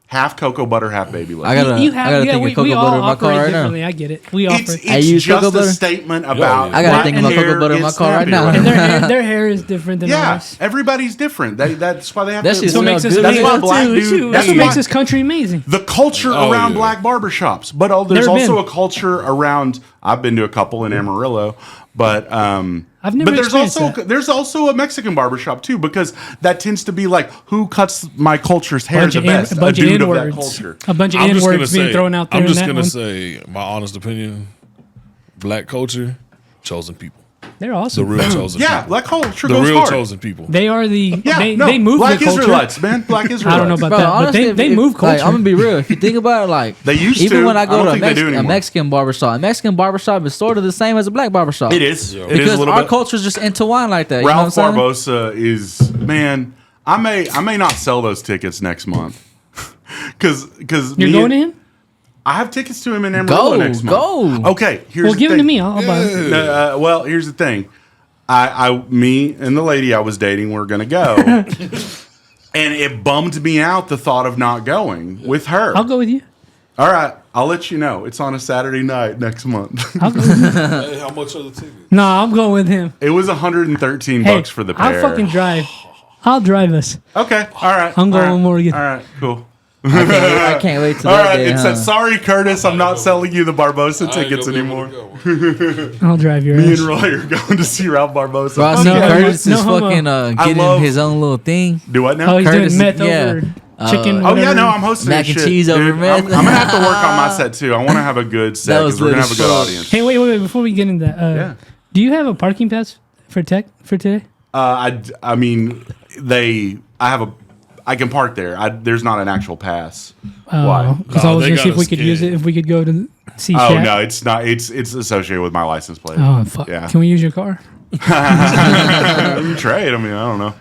Half cocoa butter, half baby lotion. I gotta think of cocoa butter in my car right now. differently. I get it. We offer It's, it. I it's use just cocoa a butter? statement about. I gotta black think of my hair cocoa butter in my gets car right snappy now. or And whatever. their hair is different than Yeah, ours. everybody's different. That's why they have That to. shit's That's what smell makes us good. That's why amazing black too. dude. That's what why- makes this country amazing. the culture Oh, around yeah. black barbershops, but there's Never also been. a culture around. I've been to a couple in Amarillo, but I've never But experienced there's also a Mexican barbershop too, because that tends to be like who cuts my culture's hair the best. A bunch of dude of that N-words. culture. A bunch of I'm just gonna N-words being say. thrown out there. I'm just in that gonna one. say my honest opinion. Black culture, chosen people. They're The awesome. real chosen. Yeah, people. black culture The goes real hard. chosen people. They are the. Yeah, they move black the culture. Israelites, man. Black Israelites. I don't know about Bro, that, but honestly, they move culture. Like, I'm gonna be real. If you think about it, like They used even to. when I I go don't to think they do a anymore. Mexican barbershop is sort of the same as a black barbershop. It is. Yeah. It is because a little our bit. culture's just intertwined like that. Ralph you know what I'm saying? Barbosa is man. I may not sell those tickets next month because You're going to him? I have tickets to him in Amarillo Go, next month. go. Okay, here's Well, the give them thing. to me. I'll buy it. Well, here's the thing. Me and the lady I was dating were gonna go, and it bummed me out the thought of not going with her. I'll go with you. All right, I'll let you know. It's on a Saturday night next month. I'll go with you. Hey, how much are the tickets? No, I'm going with him. It was $113 Hey, bucks for the pair. I'll fucking drive. I'll drive us. Okay, all right. I'm going all right, with Morgan. All right, cool. I can't wait till All that right, day. it says, sorry, Curtis, I'm not selling you the Barbosa I ain't tickets gonna be able anymore. to go. I'll drive your Me ass. and Roy are going to see Ralph Barbosa. Bro, I Fuck see No, yeah. Curtis no is homo. fucking getting love- his own little thing. Do what now? Oh, he's Curtis, doing meth yeah. over chicken. Oh, yeah, whatever. no, I'm hosting Mac this and shit, cheese over dude. meth. I'm going to have to work on my set, too. I want to have a good set That was because we're going to lit have a as good fuck. audience. Hey, wait. Before we get into that, Yeah. do you have a parking pass for today? I mean, I can park there. There's not an actual pass. Why? Because I No, was they gonna see got if we a could use skin. it. If we could go to see Oh, Shaq. no, it's not. It's associated with my license plate. Oh fuck! Yeah. Can we use your car? You trade. I mean, I don't know.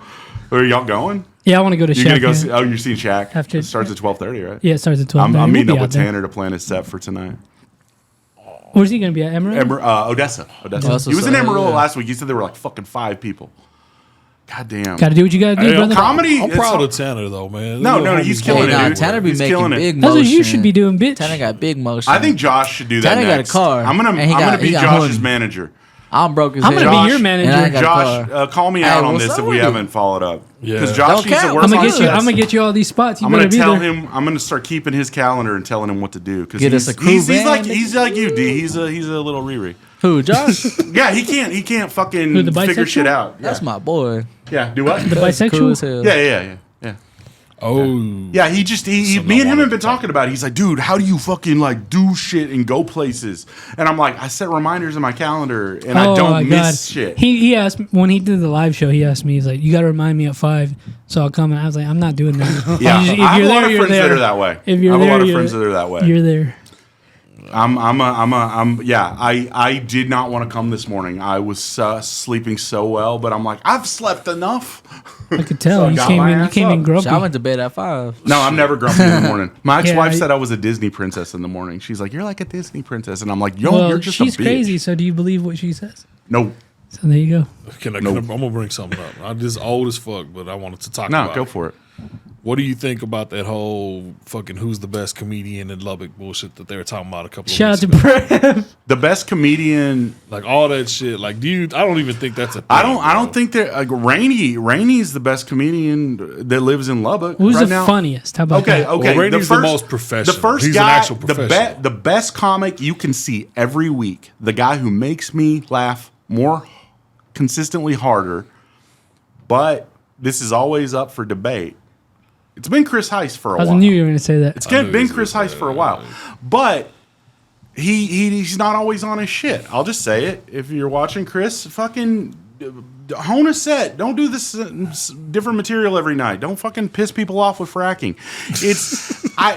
Are y'all going? Yeah, I want to go to You're Shaq. gonna go man. see? Oh, you're seeing Shaq. After- It starts at 12:30, right? Yeah, it starts at 12. I'm meeting We'll up be with out there. Tanner to plan his set for tonight. Where's he gonna be at? Emerald. Odessa. Odessa, He was in so, Amarillo yeah. last week. He said there were like fucking 5 people. God damn. Got to do what you got to do, Hey, brother. Comedy. I'm it's proud all- of Tanner though, man. No, Little he's homie's killing Hey, it, nah, dude. Tanner be He's making killing it. big That's motion. what you should be doing, bitch. Tanner got big motion. I think Josh should do that Tanner got a next. car, I'm gonna and he be got Josh's Honda. manager. I'm broke as I'm hell. gonna be Josh, your and I manager. got a Josh, car. call me Hey, out on what's this up if we with it? haven't followed up. Yeah. Because Josh Don't needs to count. work I'm on gonna get you. sets. I'm gonna get you all these spots. You I'm better gonna be tell there. him. I'm gonna start keeping his calendar and telling him what to do. Because Get us a crew he's van, like nigga. you, D. He's a little Riri. Who, Josh? Yeah, he can't fucking Who, the figure shit bisexual? out. That's my boy. Yeah, do what? The That's cool as bisexual. hell. Yeah. Oh, Yeah, he just me Something I and him wanted have been to talk talking about it. He's like, dude, how do you fucking like do shit and go places? And I'm like, I set reminders in my calendar and I Oh, my don't God. miss shit. He asked me, when he did the live show. He asked me, he's like, "You got to remind me at 5, so I'll come." And I was like, "I'm not doing that." Yeah, If I have you're a lot there, of you're friends that there. are that way. If you're I have a lot there, of you're- friends that are that way. You're there. I did not want to come this morning. I was sleeping so well, but I'm like, I've slept enough. I could tell. So I you got came my in. You ass came in up. grumpy. So I went to bed at 5. No, I'm never grumpy in the morning. My ex-wife Yeah, said I was a Disney princess in the morning. She's like, you're like a Disney princess. And I'm like, yo, Well, you're just she's a bitch. crazy. So do you believe what she says? No, So there you go. I'm gonna bring something up. I'm just old as fuck, but I wanted to talk about go it. for it. What do you think about that whole fucking who's the best comedian in Lubbock bullshit that they were talking about a couple of Shout out weeks to ago? Brev. The best comedian. Like all that shit. Like, I don't even think that's a thing. I don't bro. think that like Rainey is the best comedian that lives in Lubbock. Who's right the now. funniest? How about Okay, that? okay. Rainey's the most professional. The first He's an guy, actual professional. the best comic you can see every week. The guy who makes me laugh more consistently harder, but this is always up for debate. It's been Chris Heiss for a I while. knew you were going to say that. It's I knew been he was Chris gonna Heiss say for a that. while, but he's not always on his shit. I'll just say it. If you're watching Chris, fucking hone a set. Don't do this different material every night. Don't fucking piss people off with fracking.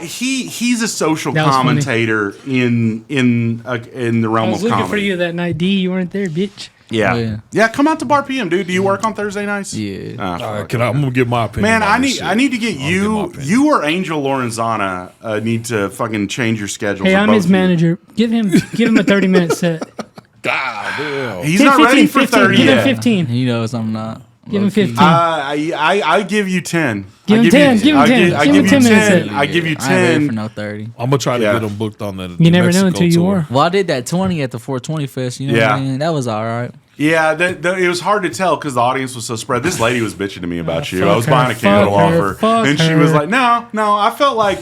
He's a social commentator in the realm of comedy. I was looking for you that night, D. You weren't there, bitch. Yeah. Oh, yeah. Yeah, come out to Bar PM, dude. Do you work on Thursday nights? Yeah. All right, I'm gonna give my opinion. Man, I need to get you or Angel Lorenzana need to fucking change your schedules. Hey, I'm his manager. Give him a 30-minute set. God damn. He's not ready for 30 Give yet. him 15. He knows I'm not. Give him 15. I give you 10. Give him 10. Give him 10. I give you 10 minutes. 10. I give you I ain't ready for 10. no 30. I'm gonna try to get them booked on that. You never know until you are. Well, I did that 20 at the 420 Fest. You know what I mean? That was all right. Yeah, it was hard to tell because the audience was so spread. This lady was bitching to me about you. I was buying a candle off her, and she was like, no. I felt like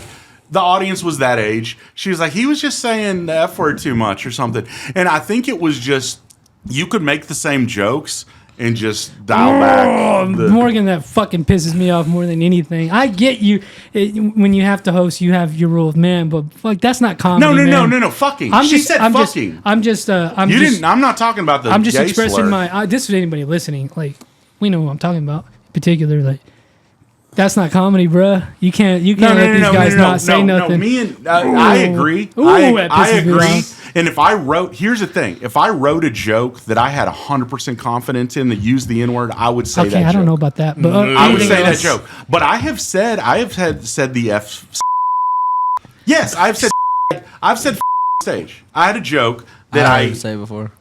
the audience was that age. She was like, he was just saying the F word too much or something. And I think it was just, you could make the same jokes and just dial back. Morgan, that fucking pisses me off more than anything. I get you. When you have to host, you have your rules, man. But fuck, that's not comedy. No. Fucking. She said fucking. I'm not talking about the. I'm just gay expressing slur. this is anybody listening. Like, we know who I'm talking about. In particular, like, that's not comedy, bruh. You can't let these guys not say nothing. Me and I agree. Ooh, I agree. And here's the thing: if I wrote a joke that I had 100% confidence in that used the N word, I would say that joke. Okay, I don't know about that, but I would say that joke. But I have said the F. Yes, I've said stage. I had a joke that I say before.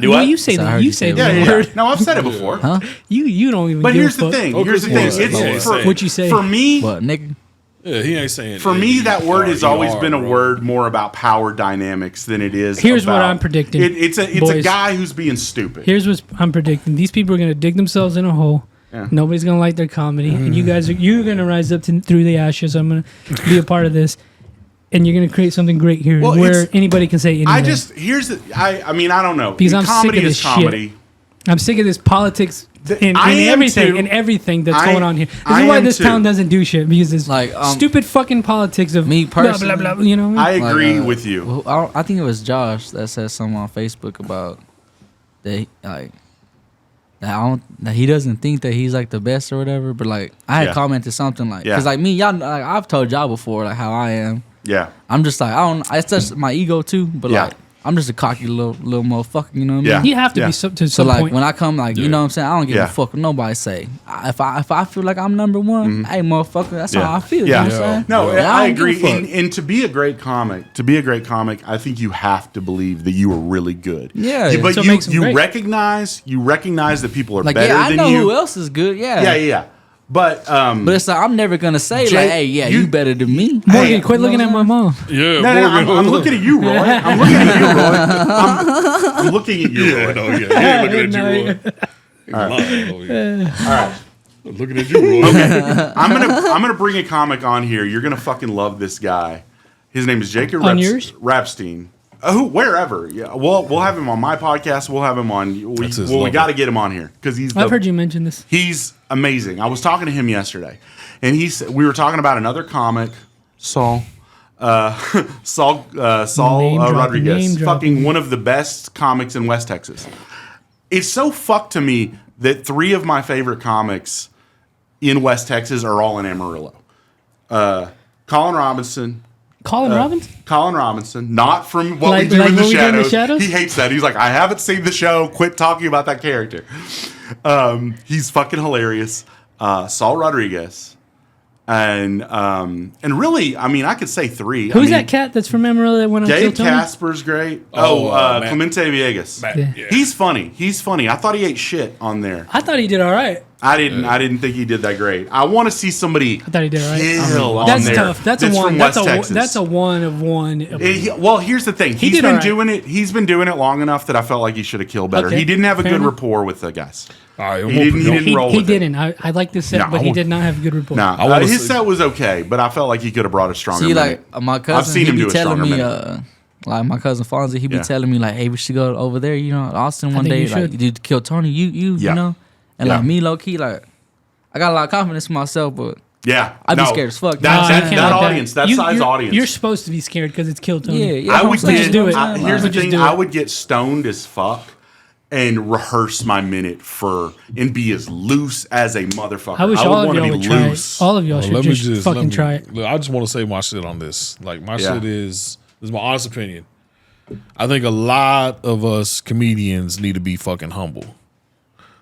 You say that. You say that word. No, I've said it before. Huh? You don't even. But give here's a the thing. fuck. It's for what you say for me. What, nigga? Yeah, he ain't saying. For me, that word has always been a word more about power dynamics than it is. Here's what I'm predicting. It's a guy who's being stupid. Here's what I'm predicting. These people are gonna dig themselves in a hole. Yeah. Nobody's gonna like their comedy, and you're gonna rise up through the ashes. I'm gonna be a part of this, and you're gonna create something great here, where anybody can say anything. I mean, I don't know. Because I'm sick of this shit. I'm sick of this politics and everything that's going on here. This is why this town doesn't do shit, because it's like stupid fucking politics of me personally. Blah, blah, blah, you know what I mean? I agree with you. Well, I think it was Josh that said something on Facebook about that, that he doesn't think that he's like the best or whatever. But like, I had commented something like, because like me, y'all, like, I've told y'all before like how I am. Yeah, I'm just like, it's just my ego too. But like, I'm just a cocky little motherfucker, you know what I mean? You have to be to some like point. When I come, like, you know what I'm saying? I don't give a fuck what nobody say. If I feel like I'm number one, hey motherfucker, that's how I feel. You know what I'm saying? No, I agree. And to be a great comic, I think you have to believe that you are really good. Yeah, but you recognize that people are like, better than you. I know who else is good. Yeah. But it's like, I'm never gonna say like, hey, you better than me. Morgan, quit looking at my mom. Yeah, I'm looking at you, Roy. I'm looking at you, Roy. No, he ain't looking at you, Roy. All right. Looking at you, Roy. Okay. I'm gonna bring a comic on here. You're gonna fucking love this guy. His name is Jacob Rapstein. Wherever. Yeah, we'll have him on my podcast. We'll have him on. We got to get him on here because I've heard you mention this. He's amazing. I was talking to him yesterday, and we were talking about another comic, Saul Rodriguez, fucking one of the best comics in West Texas. It's so fucked to me that 3 of my favorite comics in West Texas are all in Amarillo. Colin Robinson, not from What We Do in the Shadows. He hates that. He's like, I haven't seen the show. Quit talking about that character. He's fucking hilarious. Saul Rodriguez. And really, I mean, I could say 3. Who's that cat that's from Amarillo that went on Gabe Casper's great. Clemente Villegas. He's funny. I thought he ate shit on there. I thought he did all right. I didn't think he did that great. I want to see somebody. I thought he did all right. Kill on that's there. Tough. That's a one. That's a one of one. Well, here's the thing. He's been doing it. He's been doing it long enough that I felt like he should have killed better. Okay. He didn't have a good rapport with the guys. All right, he didn't roll. He didn't. I like this set, but he did not have a good rapport. No, his set was okay, but I felt like he could have brought a stronger. See, like my cousin, I've seen him do a stronger minute. Like my cousin Fonzie, he be telling me like, "Hey, we should go over there, you know, Austin one day, like, dude, kill Tony, you know." And like me, low key, like, I got a lot of confidence in myself, but I'd be scared as fuck. That audience, that size audience, you're supposed to be scared because it's Kill Tony. Yeah, I would just do it. Here's the thing: I would get stoned as fuck and rehearse my minute and be as loose as a motherfucker. I wish all of wanna y'all be would try it. loose. All of y'all should just fucking try it. Look, I just want to say my shit on this. Like my shit is my honest opinion. I think a lot of us comedians need to be fucking humble.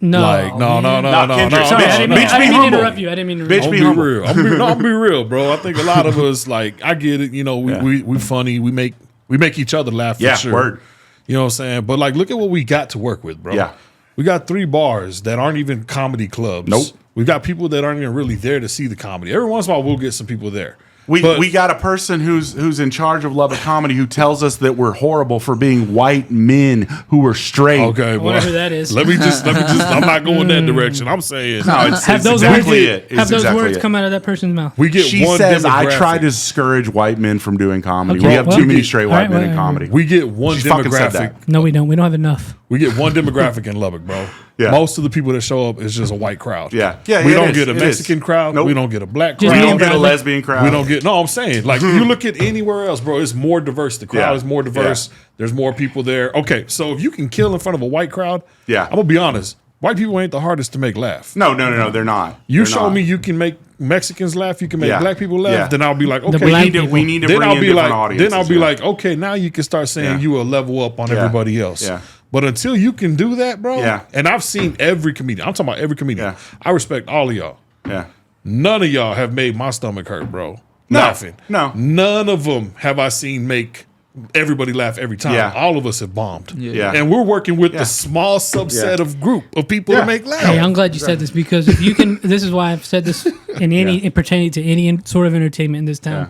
No, like no. Kendrick, Sorry, I didn't mean to humble. interrupt you. I didn't mean to Bitch, interrupt be you. humble. Real. I'm be real, bro. I think a lot of us, like, I get it. You know, we funny. We make each other laugh. For sure. Word. You know what I'm saying? But like, look at what we got to work with, bro. Yeah. We got 3 bars that aren't even comedy clubs. Nope. We got people that aren't even really there to see the comedy. Every once in a while, we'll get some people there. We got a person who's in charge of Lubbock Comedy who tells us that we're horrible for being white men who are straight. Okay, I wonder who that is. Let me just. I'm not going that direction. I'm saying No, it's Have those exactly words, it. have those words come out of that person's mouth. we get She one says, I demographic. try to discourage white men from doing comedy. Okay, We have well, too many straight white all right, men in whatever. comedy. We get one She fucking said demographic. that. No, we don't. We don't have enough. We get one demographic in Lubbock, bro. Yeah. Most of the people that show up is just a white crowd. Yeah, We it don't is. get a It Mexican is. crowd. Nope. We don't get a black Just We crowd. me don't and get a Bradley. lesbian crowd. We don't get. No, I'm saying, like, you look at anywhere else, bro. It's more diverse. The crowd Yeah. is more diverse. Yeah. There's more people there. Okay, so if you can kill in front of a white crowd, Yeah. I'm gonna be honest. White people ain't the hardest to make laugh. No, they're not. You They're show not. me you can make Mexicans laugh. You can make Yeah. black people laugh. Yeah. Then I'll be like, okay. black We need to then bring I'll in be different like, audiences. then I'll be yeah. like, okay, now you can start saying Yeah. you a level up on Yeah. everybody else. Yeah. But until you can do that, bro. Yeah. And I've seen every comedian. I'm talking about every comedian. Yeah. I respect all of y'all. Yeah. None of y'all have made my stomach hurt, bro. No. Laughing. No. None of them have I seen make everybody laugh every time. Yeah. All of us have bombed. Yeah. And we're working with Yeah. the small subset Yeah. of group of people Yeah. to make laugh. Hey, I'm glad you said this because if you can, this is why I've said this in pertaining to any sort of entertainment in this town.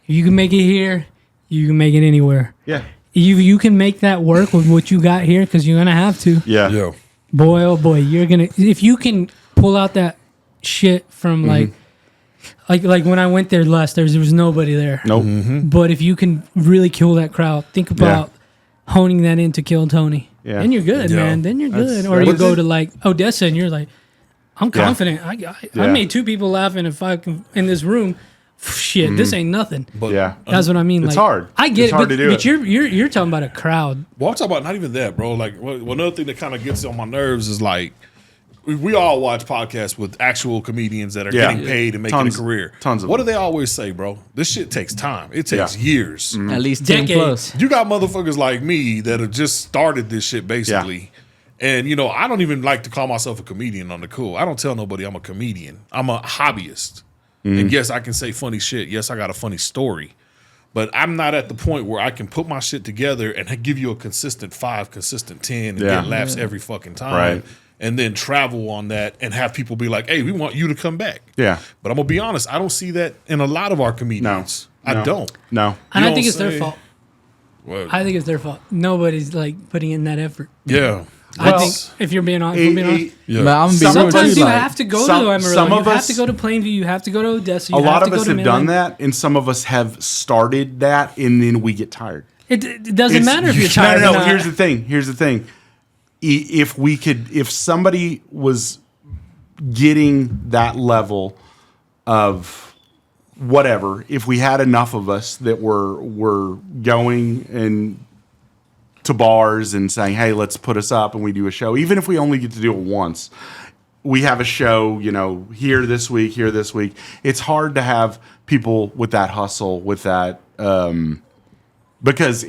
If you can make it here, you can make it anywhere. Yeah. You can make that work with what you got here because you're gonna have to. Yeah. Yeah. Boy, oh boy, you're gonna if you can pull out that shit from like when I went there last Thursday, there was nobody there. Nope. But if you can really kill that crowd, think about honing that in to kill Tony. Yeah. Then you're good, Yeah. man. Then you're That's- good. Or you that's go it. to like Odessa and you're like, I'm confident. I Yeah. made 2 people laughing if I can in this room. Shit, this ain't nothing. But Yeah. That's what I mean. It's like, hard. I get It's it, hard but, to do but it. you're talking about a crowd. Well, I'm talking about not even that, bro. Like, one other thing that kind of gets on my nerves is like, we all watch podcasts with actual comedians that are Yeah. getting paid and making Tons- a career. tons of What them. do they always say, bro? This shit takes time. It takes Yeah. years. At least 10 Decades. plus. You got motherfuckers like me that have just started this shit basically. And, you know, I don't even like to call myself a comedian on the cool. I don't tell nobody I'm a comedian. I'm a hobbyist. And yes, I can say funny shit. Yes, I got a funny story. But I'm not at the point where I can put my shit together and give you a consistent 5, consistent 10, and Yeah. get laughs every fucking time. Right. And then travel on that and have people be like, hey, we want you to come back. Yeah. But I'm going to be honest, I don't see that in a lot of our comedians. I No. don't. No. And You I think don't it's their say- fault. Well, I think it's their fault. Nobody's like putting in that effort. yeah. I Well, think if you're being honest, if we're being honest. Yeah. But I'm gonna be real with Sometimes you like, have to go some- to Amarillo. some You of have us- to go to Plainview. You have to go to Odessa. A You lot have of to go us to have done Midland. that, and some of us have started that, and then we get tired. It doesn't matter if you're tired. No, or not. Here's the thing. If somebody was getting that level of whatever, if we had enough of us that were going and to bars and saying, "Hey, let's put us up," and we do a show, even if we only get to do it once. We have a show, here this week. It's hard to have people with that hustle, with that. Because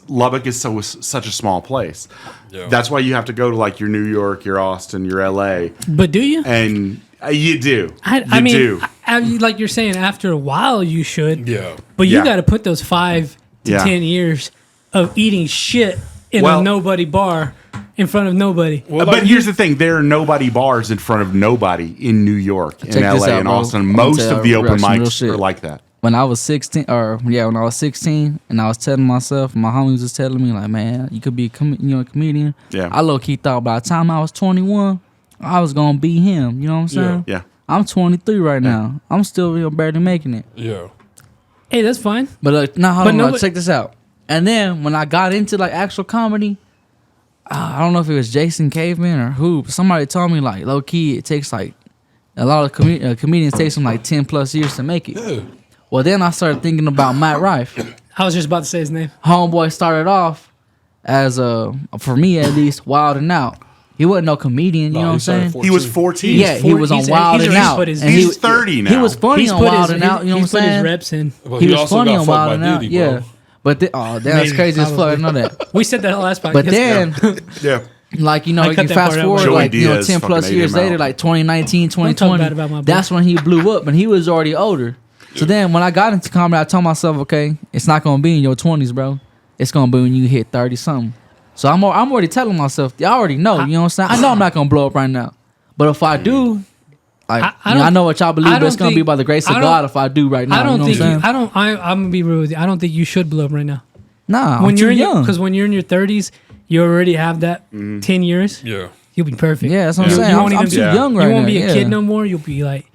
Lubbock is such a small place. Yeah. That's why you have to go to like your New York, your Austin, your LA, But do you? and you do. I You mean, do. like you're saying, after a while you should. Yeah. But you Yeah. got to put those 5 to Yeah. 10 years of eating shit in Well- a nobody bar in front of nobody. Well, But like here's the thing: there are nobody bars in front of nobody in New York, in Check this LA, out, and bro. Austin. I'm gonna Most tell of the open Rex some real mics shit. are like that. when I was 16, when I was 16, and I was telling myself, my homies was telling me, like, man, you could be a comedian. Yeah. I low key thought by the time I was 21, I was gonna be him. You know what I'm saying? Yeah. I'm 23 right now. I'm still barely making it. Yeah. Hey, that's fine. But now, hold But on, nobody- check this out. And then when I got into like actual comedy, I don't know if it was Jason Caveman or who, but somebody told me like low key it takes like a lot of comedians takes them like 10 plus years to make it. Yeah. Well, then I started thinking about Matt Rife. I was just about to say his name. Homeboy started off as for me at least, Wild 'N Out. He wasn't no comedian, you know what I'm saying? He was 14. Yeah, he was on Wild 'N Out. And he's 30 now. He was funny on Wild 'N Out, you know what I'm saying? He's put his reps in. Well, He was also funny got on fucked Wild by 'N Out, Diddy, yeah. bro. But that's Maybe, crazy as fuck. I probably. know that. We said that last podcast. But then, Yeah. like, you know, I you cut that fast part out. forward, Joey like, you know, Diaz 10 plus fucking ate years him later, out. like 2019, Don't talk bad 2020, about my boy. that's when he blew up, and he was already older. So then when I got into comedy, I told myself, okay, it's not going to be in your 20s, bro. It's going to be when you hit 30-something. So I'm already telling myself, I already know, you know what I'm saying? I know I'm not going to blow up right now. But if I do, like, I know what y'all believe, but it's going to be by the grace of God if I do right now. I don't you know think I'm going to be real with you. I don't think you should blow up right now. Nah, when I'm you're too young. Because when you're in your 30s, you already have that 10 years. Yeah. You'll be perfect. Yeah, that's what I'm saying. I'm too young right now. You won't be a yeah. kid no more. You'll be like,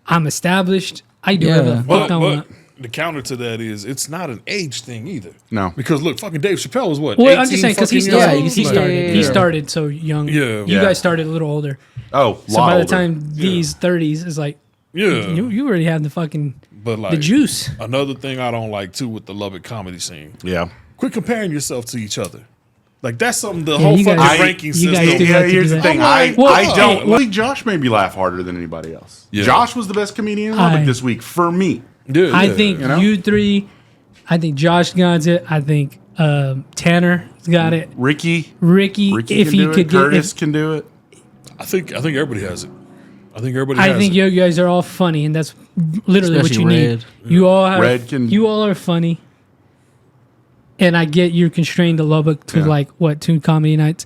I'm established. I do whatever the fuck I want. The counter to that is it's not an age thing either. No. Because look, fucking Dave Chappelle was what? Well, I'm just saying because he fucking started. years He old? started. He started so young. Yeah. You guys started a little older. Oh, So by the time these 30s is like, Yeah. you already have the fucking But like the juice. Another thing I don't like too with the Lubbock comedy scene. Yeah. Quit comparing yourself to each other. Like that's something the Yeah, whole you fucking guys- ranking you system. guys do Yeah, like to here's do the that. thing. Well, I don't. hey, I think Josh made me laugh harder than anybody else. Yeah. Josh was the best comedian in Lubbock this week for me. Yeah, I yeah. think you know? you three. I think Josh got it. I think Tanner's got it. Ricky Ricky, if can he do could it. Curtis get. can do it. I think everybody has it. I think everybody I has think it. you guys are all funny, and that's literally Especially what you Red. need. You all have. Red can- You all are funny, and I get you're constrained to Lubbock to Yeah. like what 2 comedy nights.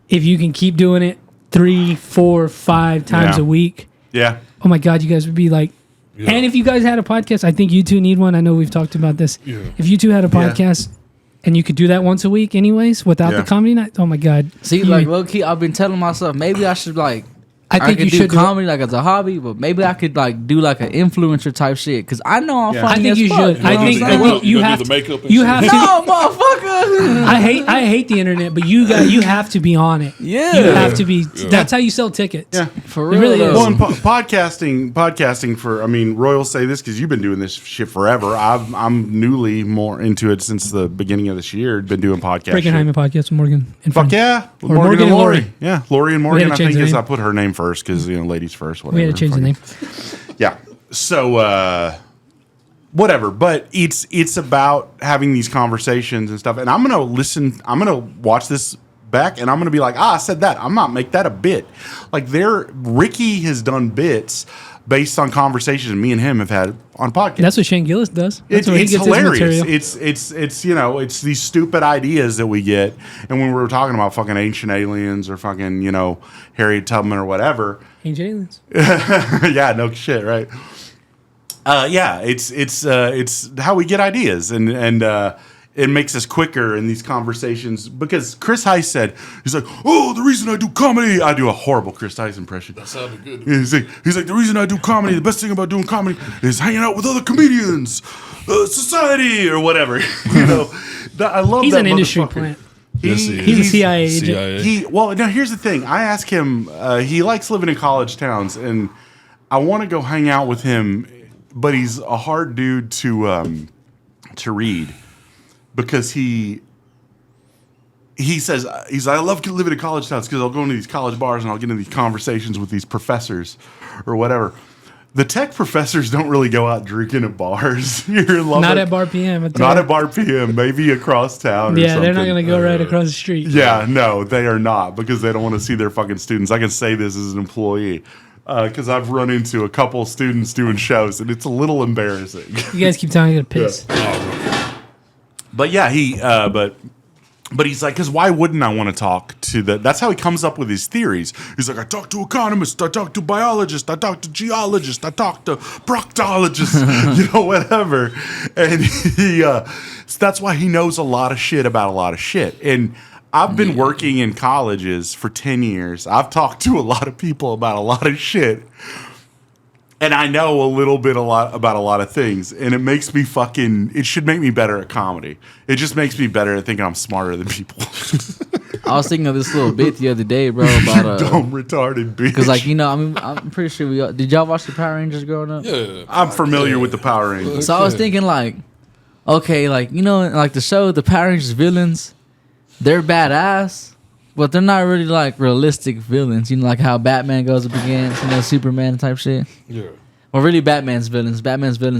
If you can keep doing it 3, 4, 5 times Yeah. a week, Yeah. oh my god, you guys would be like. Yeah. And if you guys had a podcast, I think you two need one. I know we've talked about this. Yeah. If you two had a podcast and you could do that once a week, anyways, without Yeah. the comedy night, oh my god. See, You- like low key, I've been telling myself maybe I should like. I think could you do should do comedy like as a hobby, but maybe I could like do like an influencer type shit because I know I'm Yeah. funny I think as you fuck, should. you know I what I'm think saying? you gonna have do to. the makeup and You shit? have to. No, motherfucker. I hate the internet, but you have to be on it. Yeah. You have to be. That's how you sell tickets. Yeah. For It real. really though. is. Well, and podcasting for. I mean, Roy will say this because you've been doing this shit forever. I'm newly more into it since the beginning of this year. Been doing podcasts. Breaking Hyman podcast with Morgan and Fuck friends. yeah, with Or Morgan and Lori. Lori. Yeah, Lori and We Morgan. had I to change think the is name. I put her name first because ladies first. Whatever. We had to change the name. Yeah. So whatever, but it's about having these conversations and stuff. And I'm gonna listen. I'm gonna watch this back, and I'm gonna be like, I said that. I'm not make that a bit. Like Ricky has done bits based on conversations me and him have had on podcasts. That's what Shane Gillis does. That's It's where he gets hilarious. his material. It's you know it's these stupid ideas that we get, and when we were talking about fucking ancient aliens or fucking Harriet Tubman or whatever, Ancient aliens. yeah, no shit, right? Yeah, it's how we get ideas, and it makes us quicker in these conversations because Chris Heiss said he's like, oh, the reason I do comedy, I do a horrible Chris Heiss impression. That sounded good. He's like the reason I do comedy, the best thing about doing comedy is hanging out with other comedians, society or whatever. I love He's that an industry motherfucker. plant. Yes, he He's a is. CIA agent. CIA. Now here's the thing. I asked him. He likes living in college towns, and I want to go hang out with him, but he's a hard dude to read because he says I love living in college towns because I'll go into these college bars and I'll get into these conversations with these professors or whatever. The tech professors don't really go out drinking at bars here in Lubbock. Not at Bar PM. Not at Bar PM. Maybe across town. Or Yeah, they're not something. going to go right across the street. Yeah, no, they are not because they don't want to see their fucking students. I can say this as an employee because I've run into a couple students doing shows and it's a little embarrassing. You guys keep telling me to piss. But yeah, but he's like, because why wouldn't I want to talk to the? That's how he comes up with his theories. He's like, I talk to economists, I talk to biologists, I talk to geologists, I talk to proctologists, whatever. And so that's why he knows a lot of shit about a lot of shit. And I've been working in colleges for 10 years. I've talked to a lot of people about a lot of shit. And I know a lot about a lot of things, and it makes me it should make me better at comedy. It just makes me better at thinking I'm smarter than people. I was thinking of this little bit the other day, bro, about Dumb, retarded bitch. because I'm pretty sure we all, did y'all watch the Power Rangers growing up? Yeah. I'm familiar with the Power Rangers. So I was thinking like, okay, like like the show, the Power Rangers villains, they're badass, but they're not really like realistic villains. You know, like how Batman goes up against, you know, Superman type shit. Yeah. Well, really, Batman's villains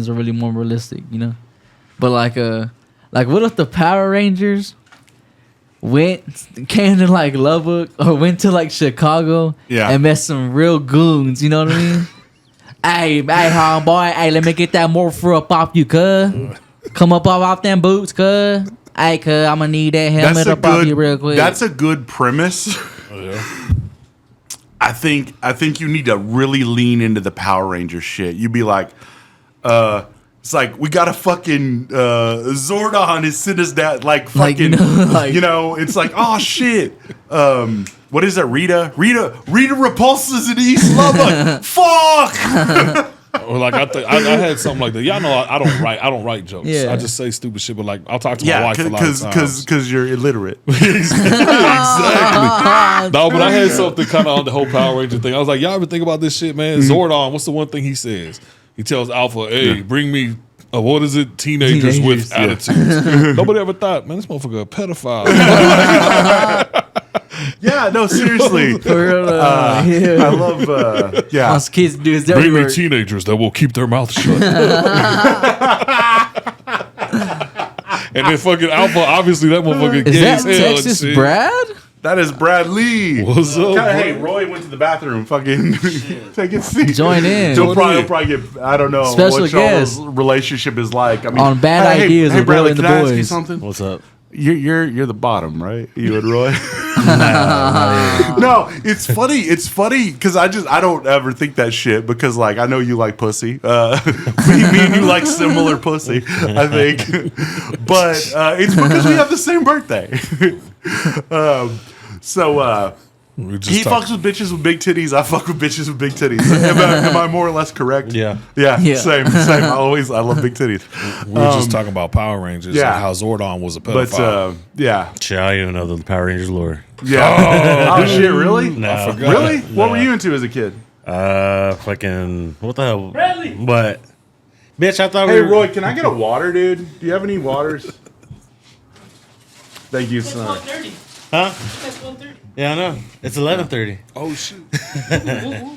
are really more realistic, you know. But like what if the Power Rangers came to like Lubbock or went to like Chicago and met some real goons? You know what I mean? Hey, homeboy, hey, let me get that morpher up off you, cuz. Come up off them boots, cuz. Hey, cuz, I'm gonna need that helmet up off you real quick. That's a good premise. I think you need to really lean into the Power Rangers shit. You'd be like, it's like we got a fucking Zordon is sent us down like fucking you know, it's like, oh shit. What is it? Rita repulses in East Lubbock. Fuck. Or like I had something like that. Y'all know I don't write jokes. Yeah. I just say stupid shit. But like I'll talk to my wife a lot of times. Because you're illiterate. Exactly. No, but I had something kind of on the whole Power Ranger thing. I was like, y'all ever think about this shit, man? Zordon, what's the one thing he says? He tells Alpha, hey, bring me, what is it? Teenagers with attitudes. Nobody ever thought, man, this motherfucker a pedophile. Yeah, no, seriously. For real, I love, Us kids do his dirty Bring me work. teenagers that will keep their mouth shut. And then fucking Alpha, obviously that motherfucker Is gay that as hell and Texas shit. Brad? That is Brad Lee. What's up? Hey, Roy went to the bathroom. Fucking take a seat. Join in. He'll probably get. I don't know Special what guest. y'all's relationship is like. I mean, On bad ideas Hey, of Bradley, Roy and the can I ask you boys. something? What's up? You're the bottom, right? You and Roy. No, No, it's funny. It's funny because I don't ever think that shit because like I know you like pussy. Me and you like similar pussy, I think. But it's because we have the same birthday. He fucks with bitches with big titties. I fuck with bitches with big titties. Am I more or less correct? Yeah. Yeah. Yeah. Same. I love big titties. We were just talking about Power Rangers and how Zordon was a pedophile. But yeah. shit, I don't even know the Power Rangers lore. Yeah. Oh shit! Really? No. Really? What were No. you into as a kid? Fucking, what the hell? Bradley! What? Bitch, I thought Hey, we were... Roy, can I get a water, dude? Do you have any waters? Thank you, It's son. 1:30. Huh? It's 1:30. Yeah, I know. It's 11:30. Oh shit.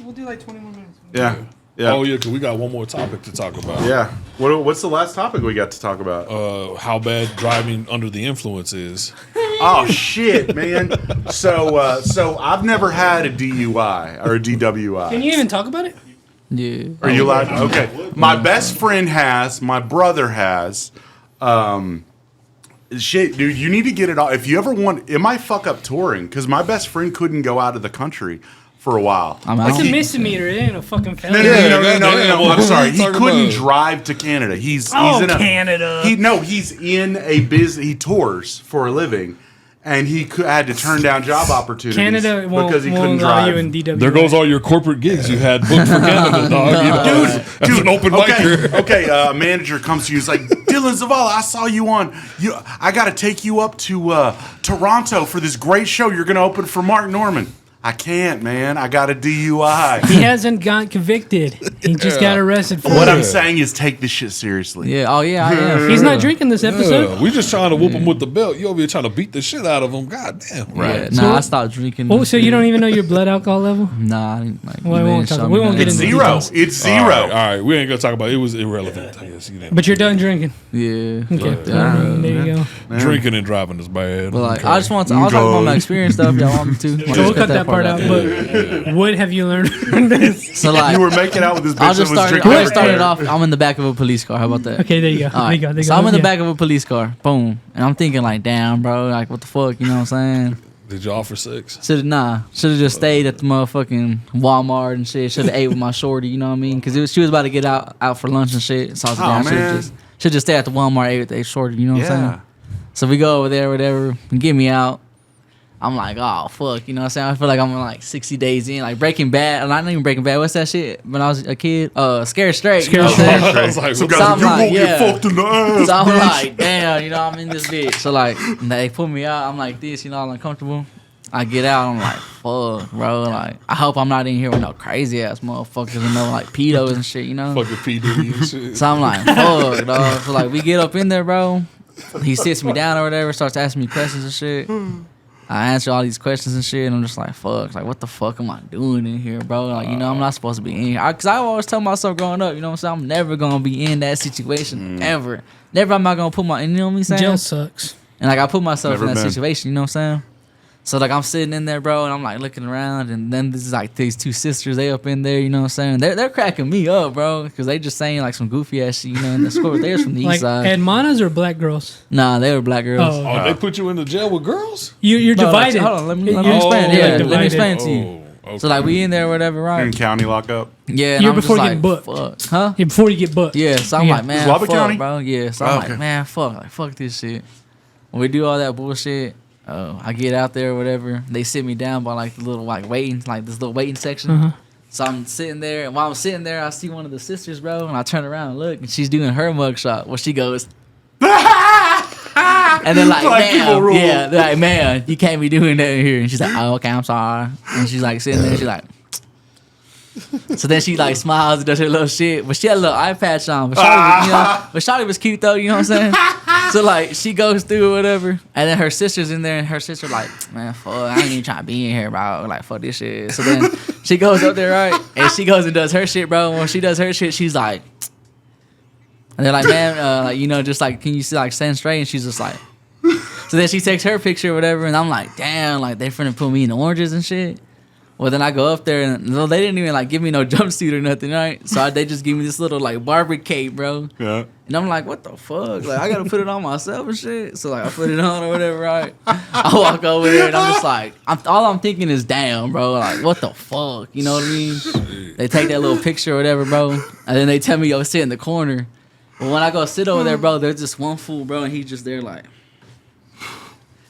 We'll do like 20 more minutes. Yeah. Yeah. Oh yeah, because we got one more topic to talk about. Yeah. What's the last topic we got to talk about? How bad driving under the influence is. Oh shit, man. So I've never had a DUI or a DWI. Can you even talk about it? Yeah. Are you allowed? Okay. My best friend has. My brother has. Shit, dude, you need to get it all. If you ever want, it might fuck up touring because my best friend couldn't go out of the country for a while. I'm It's out. a misdemeanor. It ain't a fucking No, felony. no. I'm sorry. He Talking couldn't about- drive to Canada. He's Oh, in a Canada. He's in a business. He tours for a living, and he had to turn down job opportunities Canada won't, because he couldn't won't allow drive. you in DW. There goes all your corporate gigs you had booked for Canada, dog. You know, as an open micer. Okay, a manager comes to you. He's like, Dylan Zavala, I saw you on. I got to take you up to Toronto for this great show. You're going to open for Mark Norman. I can't, man. I got a DUI. He hasn't got convicted. He just got arrested for What it. I'm saying is take this shit seriously. Yeah. Oh yeah. I am. He's not drinking this episode. Yeah, we just trying to whoop him with the belt. You over here trying to beat the shit out of him. God damn. Yeah, So- nah, I stopped drinking. Oh, so you don't even know your blood alcohol level? Nah, I didn't, like, Well, you we won't didn't talk- show we me won't that. get It's into zero. details. It's All zero. right, all right. We ain't gonna talk about it. It was irrelevant. I guess you didn't. But you're done drinking. Yeah. Okay. Yeah. There you go. Drinking and driving is bad. But like, Okay. I just want to. I'll talk about my experience stuff. Y'all want me to? So we'll cut that part out. But what have you learned from this? So like, You were making out with this bitch I'll that just was start. drinking. I'll just start every it day. off. I'm in the back of a police car. How about that? Okay, there you go. All There you go. right. There you So go. I'm in the Yeah. back of a police car. Boom. And I'm thinking like, damn, bro. Like, what the fuck? You know what I'm saying? Did you offer sex? Should have just stayed at the motherfucking Walmart and shit. Should have ate with my shorty. You know what I mean? Because she was about to get out for lunch and shit. So I was like, Oh, damn, man. should just stay at the Walmart, ate with the shorty. You know what I'm Yeah. saying? So we go over there, whatever, and get me out. I'm like, oh fuck, you know what I'm saying? I feel like I'm like 60 days in, like Breaking Bad. Not even Breaking Bad. What's that shit? When I was a kid, Scared Straight. You know what I'm saying? I was like, Some what's guys I'm like, you like, won't yeah. get fucked in the ass, So I'm bitch. like, damn, you know, I'm in this bitch. So like, they put me out. I'm like this, you know, all uncomfortable. I get out. I'm like, fuck, bro. Like, I hope I'm not in here with no crazy ass motherfuckers and no like pedos and shit, you know. fucking P. Diddy and shit. So I'm like, fuck, dog. So like, we get up in there, bro. he sits me down or whatever, starts asking me questions and shit. I answer all these questions and shit, and I'm just like, fuck, like, what the fuck am I doing in here, bro? Like, you know, I'm not supposed to be in here. Because I always tell myself growing up, you know what I'm saying? I'm never going to be in that situation, ever. Never am I going to put you know what I'm saying? Jail sucks. And, like, I put myself Never in that been. situation, you know what I'm saying? So, like, I'm sitting in there, bro, and I'm, like, looking around, and then this is, like, these two sisters, they up in there, you know what I'm saying? They're cracking me up, bro, because they just saying, like, some goofy-ass shit, you know, in the school. They're from the Like east side. hermanas or black girls? Nah, they were black girls. Oh. Oh, they put you in the jail with girls? You're No, like, divided. hold on, let me You're explain. like Yeah, let me divided. explain to you. Oh, okay. So, like, we in there or whatever, In right? county lockup. Yeah, and You're I'm just before like, getting booked. fuck. Huh? Yeah, before you get booked. Yeah, so I'm Yeah. like, man, Lubbock fuck, County? bro. Yeah, so I'm Okay. like, man, fuck this shit. When we do all that bullshit, I get out there or whatever. They sit me down by like the little like waiting, like this little waiting section. Uh-huh. So I'm sitting there, and while I'm sitting there, I see one of the sisters, bro, and I turn around and look, and she's doing her mugshot. Well, she goes, and they're like, Black people man, rule. yeah, they're like, man, you can't be doing that in here. And she's like, oh, okay, I'm sorry. And she's like sitting there, and she's like. So then she like smiles and does her little shit, but she had a little eye patch on. But Shawty was, you know, but Shawty was cute though, you know what I'm saying? So like she goes through or whatever, and then her sister's in there, and her sister like, man, fuck, I ain't even trying to be in here, bro. Like fuck this shit. So then she goes up there, right, and she goes and does her shit, bro. And when she does her shit, she's like, and they're like, man, like you know, just like, can you see like stand straight? And she's just like, so then she takes her picture or whatever, and I'm like, damn, like they finna put me in oranges and shit. Well, then I go up there, and no, they didn't even, like, give me no jumpsuit or nothing, right? So they just give me this little, like, Barbie cape, bro. Yeah. And I'm like, what the fuck? Like, I got to put it on myself and shit. So, like, I put it on or whatever, right? I walk over there, and I'm just like, all I'm thinking is, damn, bro. Like, what the fuck? You know what I mean? They take that little picture or whatever, bro. And then they tell me, yo, sit in the corner. But when I go sit over there, bro, there's just one fool, bro, and he's just there, like,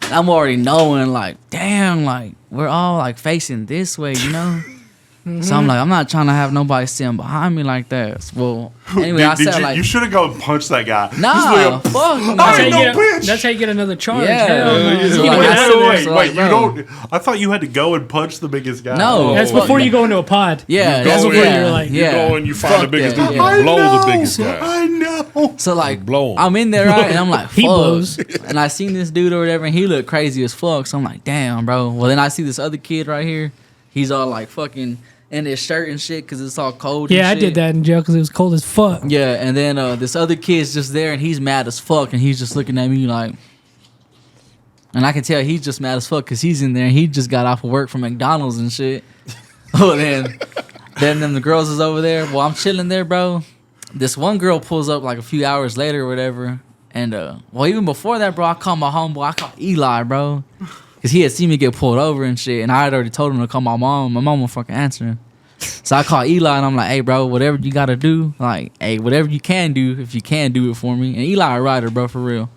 and I'm already knowing, like, damn, like, we're all, like, facing this way, you know? So I'm like, I'm not trying to have nobody sitting behind me like that. Well, anyway, I said, like, you should have gone and punched that guy. nah, fuck no. I ain't no bitch. That's how you get another charge. Yeah. Hell no. Yeah. You So, get like, out of there. So, like, you bro. don't. I thought you had to go and punch the biggest guy. No. That's fuck before no. you go into a pod. Yeah, You that's go what in, you're like, You go and you find the Fuck biggest that, dude, yeah. you blow the biggest guy. I know. So, like, Blow 'em. I'm in there, right? And I'm like, fuck. He blows. And I seen this dude or whatever, and he looked crazy as fuck. So I'm like, damn, bro. Well, then I see this other kid right here. He's all, like, fucking in his shirt and shit because it's all cold Yeah, and I shit. did that in jail because it was cold as fuck. Yeah, and then this other kid's just there, and he's mad as fuck, and he's just looking at me like, and I can tell he's just mad as fuck because he's in there, and he just got off of work from McDonald's and shit. Oh, then the girls is over there. Well, I'm chilling there, bro. This one girl pulls up like a few hours later or whatever, and well, even before that, bro, I called my homeboy. I called Eli, bro. Because he had seen me get pulled over and shit. And I had already told him to call my mom. My mom was fucking answering. So I called Eli and I'm like, hey, bro, whatever you got to do. Like, hey, whatever you can do, if you can do it for me. And Eli a rider, bro, for real.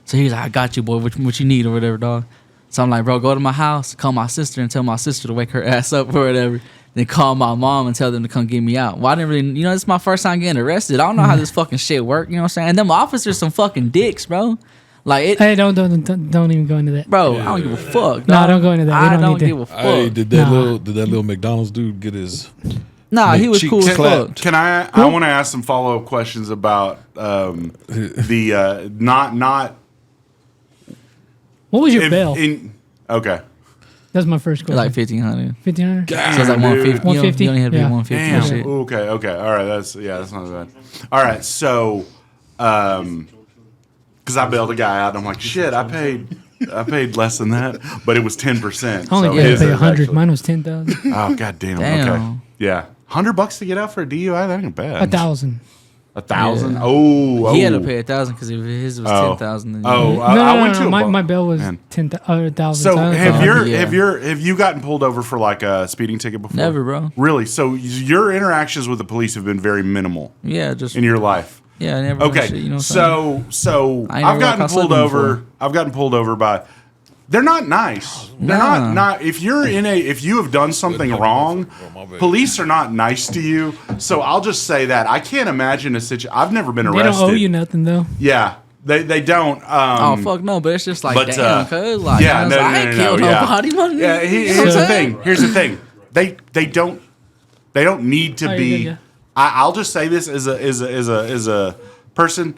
So he's like, I got you, boy. What you need or whatever, dog. So I'm like, bro, go to my house, call my sister and tell my sister to wake her ass up or whatever. Then call my mom and tell them to come get me out. Well, I didn't really, you know, this is my first time getting arrested. I don't know how this fucking shit work, you know what I'm saying? And them officers some fucking dicks, bro. Like it, Hey, don't even go into that. bro. I don't give a fuck. Nah, dog. don't go into that. We I don't don't need to. give a fuck. Hey, did that Nah. little McDonald's dude get his? Nah, he was cheeks cool as clapped. fuck. Can I want to ask some follow up questions about the not. What was your if- bail? Okay. That's my first question. Like 1,500. 1,500. So it's like 150. 150? You only had to be Yeah. 150 Damn. and shit. Okay. All right. That's not bad. All right. So, because I bailed a guy out, and I'm like, shit, I paid less than that, but it was 10%. I only so get to his pay is 100. actually- Mine was 10,000. Oh god damn. Okay. Damn. Yeah. $100 to get out for a DUI. That ain't bad. 1,000. 1,000. Yeah. Oh. He had to pay 1,000 because his was Oh. 10,000. Oh. No, I went to a my bail was Man. 10,000. So I have thought- have you gotten pulled over for like a speeding ticket before? Never, bro. Really? So your interactions with the police have been very minimal Yeah, just in your life. yeah. I never. Okay. Shit, you know what I'm saying? So I ain't I've never gotten got caught pulled slipping over. before. I've gotten pulled over by. They're not nice. They're Nah. not. If you have done something wrong, my bad. police are not nice to you. So I'll just say that I can't imagine a situation. I've never been They arrested. don't owe you nothing, though. Yeah, they don't. Oh fuck no! But it's just like but, damn, cuz like yeah, I, no, I no, ain't no, killed yeah. nobody, man. Yeah, here's the thing. Here's the thing. They don't need to Oh, you're be. good, yeah. I'll just say this as a person.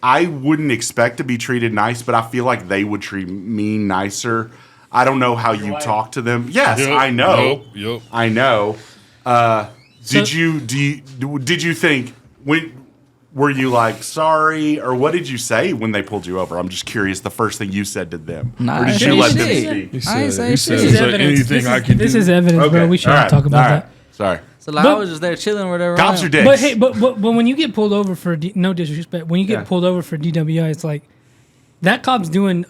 I wouldn't expect to be treated nice, but I feel like they would treat me nicer. I don't know how you talk to them. Yes, Yep, I know. Yep. I know. Did you think were you like sorry, or what did you say when they pulled you over? I'm just curious. The first thing you said to them, Nah, or did I you ain't let say them shit. speak? I ain't say He shit. said, This "Is is there evidence. anything I can This do?" is evidence, bro. We shouldn't talk about that. Sorry. So like, But- I was just there chilling or whatever. Cops right? are dicks. But hey, but when you get pulled over for no disrespect, when you get Yeah. pulled over for DWI, it's like that cop's doing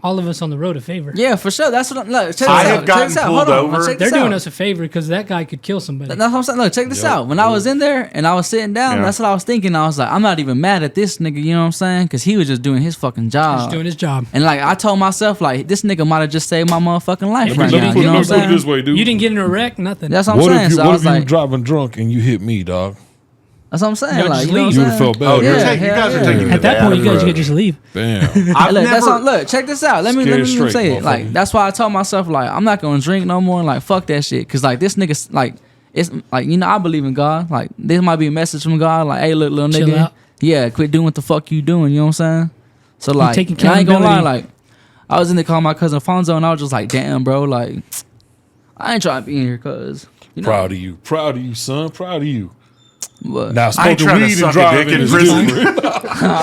all of us on the road a favor. Yeah, for sure. That's what I'm. Look, check this I out. have gotten check this out. pulled Hold on. over. Check They're this doing out. us a favor because that guy could kill somebody. That's what I'm saying. Look, check this out. When I was in there and I was sitting down, Yeah. that's what I was thinking. I was like, I'm not even mad at this nigga. You know what I'm saying? Because he was just doing his fucking job. He's doing his job. And like I told myself, like this nigga might have just saved my motherfucking life Let right me now. put You know what I'm it saying? this way, dude. You didn't get in a wreck, nothing. That's what I'm What saying. if you, So I what was if you like, were driving drunk and you hit me, dog? that's what I'm saying. Y'all Like, just you know what leave. I'm You would have saying? felt bad. You're Yeah, taking, you guys yeah, are taking yeah. me At that point, you guys could could just leave. Damn. I've Hey, look, that's never. all, look, check this out. Let me Scared say straight, it. Like motherfucker. that's why I told myself like I'm not gonna drink no more. Like fuck that shit. Cause like this nigga like it's like you know I believe in God. Like this might be a message from God. Like hey look little Chill nigga, out. yeah, quit doing what the fuck you doing. You know what I'm saying? So like taking and I ain't gonna lie. accountability. Like I was in there calling my cousin Fonzo and I was just like damn bro like I ain't trying to be in here cause you know. Proud of you, son. Proud of you. But, Now I ain't smoking trying to weed suck and a dick driving in is prison. different.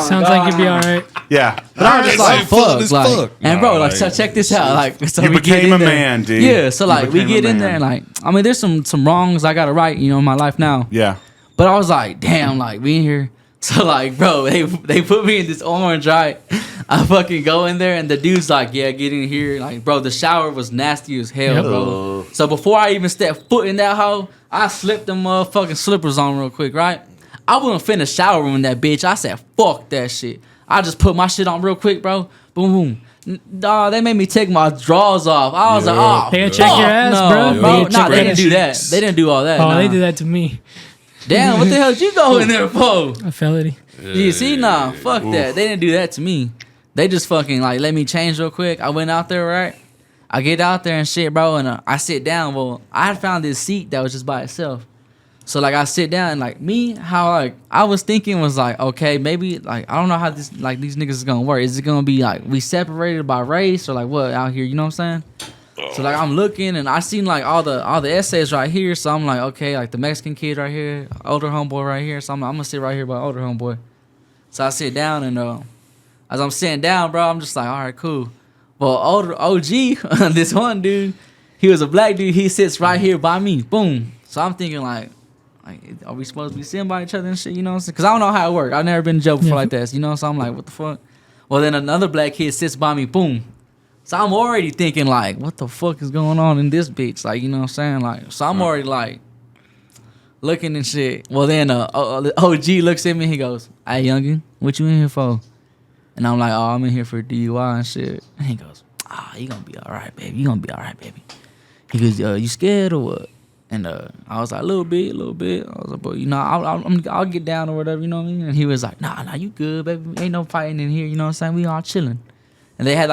Sounds like you'd be all right. Yeah. But I was just All right, like, fun fuck, as like, fuck. and bro, Nah, like, so like, check this out, like, so You we get became in a there. man, dude. Yeah, so You like, we became get a in there, man. and like, I mean, there's some wrongs I gotta right, you know, in my life now. Yeah. But I was like, damn, like, being here. So like, bro, they put me in this orange, right? I fucking go in there, and the dude's like, yeah, get in here, like, bro, the shower was nasty as hell, Yep. bro. So before I even stepped foot in that hole, I slipped them motherfucking slippers on real quick, right? I wasn't finna shower in that bitch. I said, fuck that shit. I just put my shit on real quick, bro. Boom, boom. Dawg, they made me take my drawers off. I was like, oh, They gotta check fuck your ass, no, bro. They gotta Nah, check they your didn't do that. cheeks. They didn't do all that. Oh, nah. they did that to me. Damn, what the hell did you go in there for? A felony. You see, nah, fuck that. They didn't do that to me. They just fucking like let me change real quick. I went out there, right? I get out there and shit, bro, and I sit down. Well, I had found this seat that was just by itself. So like I sit down and like me, how like I was thinking was like, okay, maybe like I don't know how this like these niggas is gonna work. Is it gonna be like we separated by race or like what out here? You know what I'm saying? So like I'm looking and I seen like all the essays right here. So I'm like, okay, like the Mexican kid right here, older homeboy right here. So I'm gonna sit right here by older homeboy. So I sit down and as I'm sitting down, bro, I'm just like, all right, cool. Well, older OG, this one dude, he was a black dude. He sits right here by me. Boom. So I'm thinking like, are we supposed to be sitting by each other and shit? You know what I'm saying? Because I don't know how it works. I've never been in jail before Yeah. like that. You know, so I'm like, what the fuck? Well, then another black kid sits by me. Boom. So I'm already thinking like, what the fuck is going on in this bitch? Like, you know what I'm saying? Like, so I'm already like looking and shit. Well, then OG looks at me. He goes, "Hey, youngin, what you in here for?" And I'm like, "Oh, I'm in here for DUI and shit." And he goes, "You gonna be all right, baby. You gonna be all right, baby." He goes, "You scared or what?" And I was like, a little bit. I was like, "But you know, I'll get down or whatever." You know what I mean? And he was like, "Nah, you good, baby. Ain't no fighting in here. You know what I'm saying? We all chilling." And they had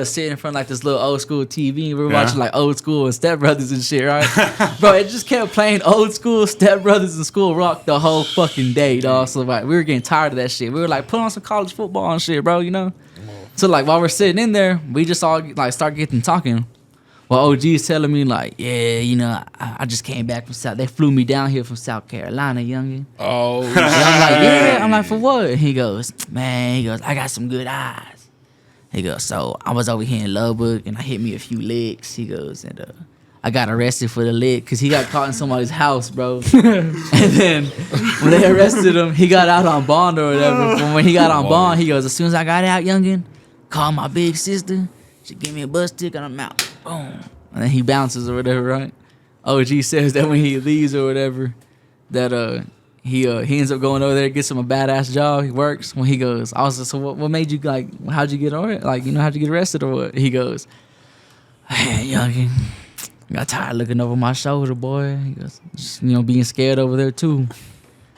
us sit in front of like this little old school TV. And we were watching like old school and Step Brothers and shit, right? Bro, it just kept playing old school Step Brothers and School Rock the whole fucking day, dog. So like we were getting tired of that shit. We were like, put on some college football and shit, bro, you know? So like while we're sitting in there, we just all like start getting talking. Well, OG is telling me like, yeah, you know, I just came back from South. They flew me down here from South Carolina, youngin. Oh, And I'm like, yeah. I'm like, for what? And he goes, man, I got some good eyes. He goes, so I was over here in Lubbock and I hit me a few licks. He goes, and I got arrested for the lick because he got caught in somebody's house, bro. And then when they arrested him, he got out on bond or whatever. But when he got on bond, he goes, as soon as I got out, youngin, call my big sister. She give me a bus ticket and I'm out. Boom. And then he bounces or whatever, right? OG says that when he leaves or whatever, that he ends up going over there, gets him a badass job. He works. When he goes, I was like, so what made you like? How'd you get arrested? Like, you know, how'd you get arrested or what? He goes, hey, youngin, got tired looking over my shoulder, boy. He goes, just, you know, being scared over there too.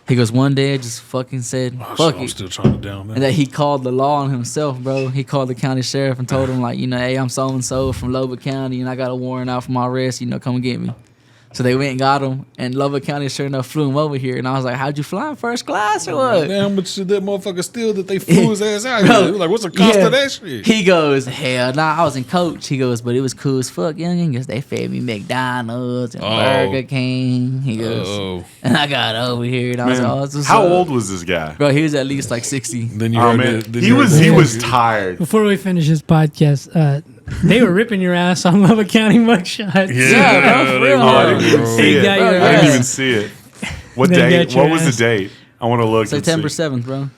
He goes, one day I just fucking said, fuck I'm it. still trying to down And that. that he called the law on himself, bro. He called the county sheriff and told him, like, you know, hey, I'm so-and-so from Lubbock County and I got a warrant out for my arrest, you know, come and get me. So they went and got him, and Lubbock County sure enough flew him over here. And I was like, "How'd you fly in first class or what?" Damn, how much did that motherfucker steal that they flew his ass out here? Like, what's the cost of that shit? He goes, "Hell, nah, I was in coach." He goes, "But it was cool as fuck, youngin, because they fed me McDonald's and Burger King." He goes, and I got over here, and I was like, "Oh, this was How old was this guy? bro?" He was at least like 60. Then you Oh heard man, that- then he you heard was that- tired. Before we finish this podcast, they were ripping your ass on Lubbock County mugshots. Yeah, bro, for real. Oh, I didn't even bro. see it. got your I didn't ass. even see it. What They date? got your What was ass. the date? I want to look. and September see. 7th, bro.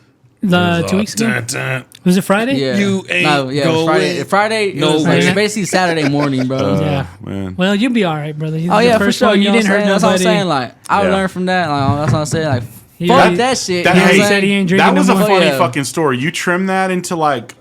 2 weeks ago. Dun, dun. Was it Friday? Yeah. You ain't no, yeah, it was Friday. going Friday, it no was like way. basically Saturday morning, bro. Yeah. Man. Well, you'll be all right, brother. Oh yeah, for sure. You You know didn't hurt That's what I'm nobody. saying. Like I would Yeah. learn from that. Like that's what I'm saying. Like Yeah. fuck that shit. That, you know what hey, I'm said he saying? ain't drinking that was no a more. funny Yeah. fucking story. You trim that into like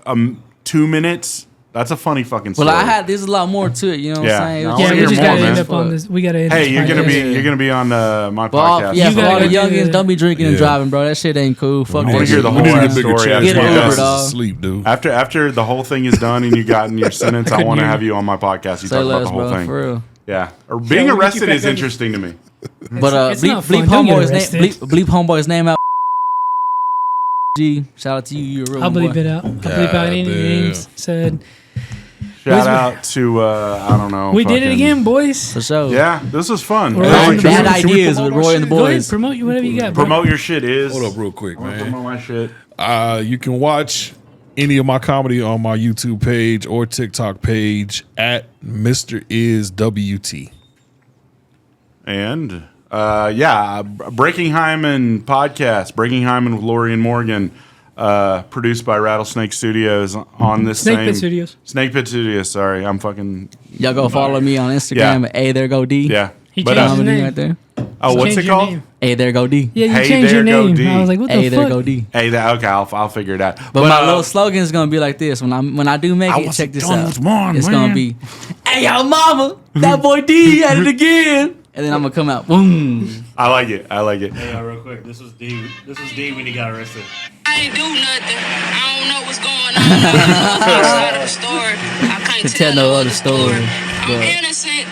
2 minutes. That's a funny fucking story. Well, I had there's a lot more to it. You know what Yeah. I'm saying? No, I Yeah, wanna we hear just more, gotta end man. up on this. We gotta end Hey, this you're gonna podcast. be Yeah. you're gonna be on my But all, podcast. yeah, You for all gotta the go do youngins, that. don't be drinking and Yeah. driving, bro. That shit ain't cool. Fuck I that wanna hear shit. the We whole need a ass bigger story chat. after Get you over guys- it, dog. Sleep, dude. After the whole thing is done and you gotten your sentence, I couldn't want to hear have you on my podcast. You Say talk about less, the whole bro. thing. For real. Yeah, or we'll being get you arrested back is on- interesting to me. But It's not bleep fun. Don't get homeboy's arrested. name. Bleep homeboy's name out. G, shout out to you. You're a real I'll bleep boy. it out. I'll bleep out any damn. names said. Shout out to I don't know. We did it fucking- again, boys. For sure. Yeah, this was fun. We're Hey, on should the we- Bad should we ideas promote with our Roy and the shit? Go ahead, boys. promote you whatever you got, bro. Promote your shit is. Hold up real quick, man. Promote my shit. You can watch any of my comedy on my YouTube page or TikTok page at Mr. Is WT. And Breaking Hyman podcast, Breaking Hyman with Lori and Morgan, produced by Rattlesnake Studios on this Snake same Pit Studios. Snake Pit Studios. Sorry, I'm fucking Y'all go follow me on Instagram at Hey There Go D. yeah. He But changed his Comedy name. right there. oh, what's Change it your called? name. Hey There Go D. Yeah, you Hey changed your there, go name. D. I was like, what the Hey There fuck? Go D. Hey, okay, I'll figure it out. But my little slogan is gonna be like this: when I do make I it, wasn't check this done out. with mine, It's man. gonna be, "Hey yo, mama, that boy D at it again," and then I'm gonna come out, boom. I like it. I like it. Yeah, real quick. This was D. This was D when he got arrested. I ain't do nothing. I don't know what's going on. I'm on the side of the store. I can't Tell no other story, I'm but- innocent.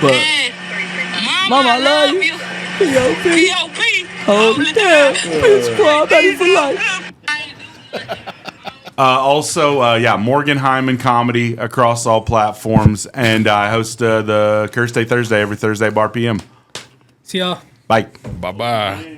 but- and Mama, I love you. P.O.P. P.O.P. Hold it down. Bitch, squad, baby for life. Also, Morgan Hyman comedy across all platforms, and I host the Curse Day Thursday every Thursday bar PM. See y'all. Bye. Bye bye.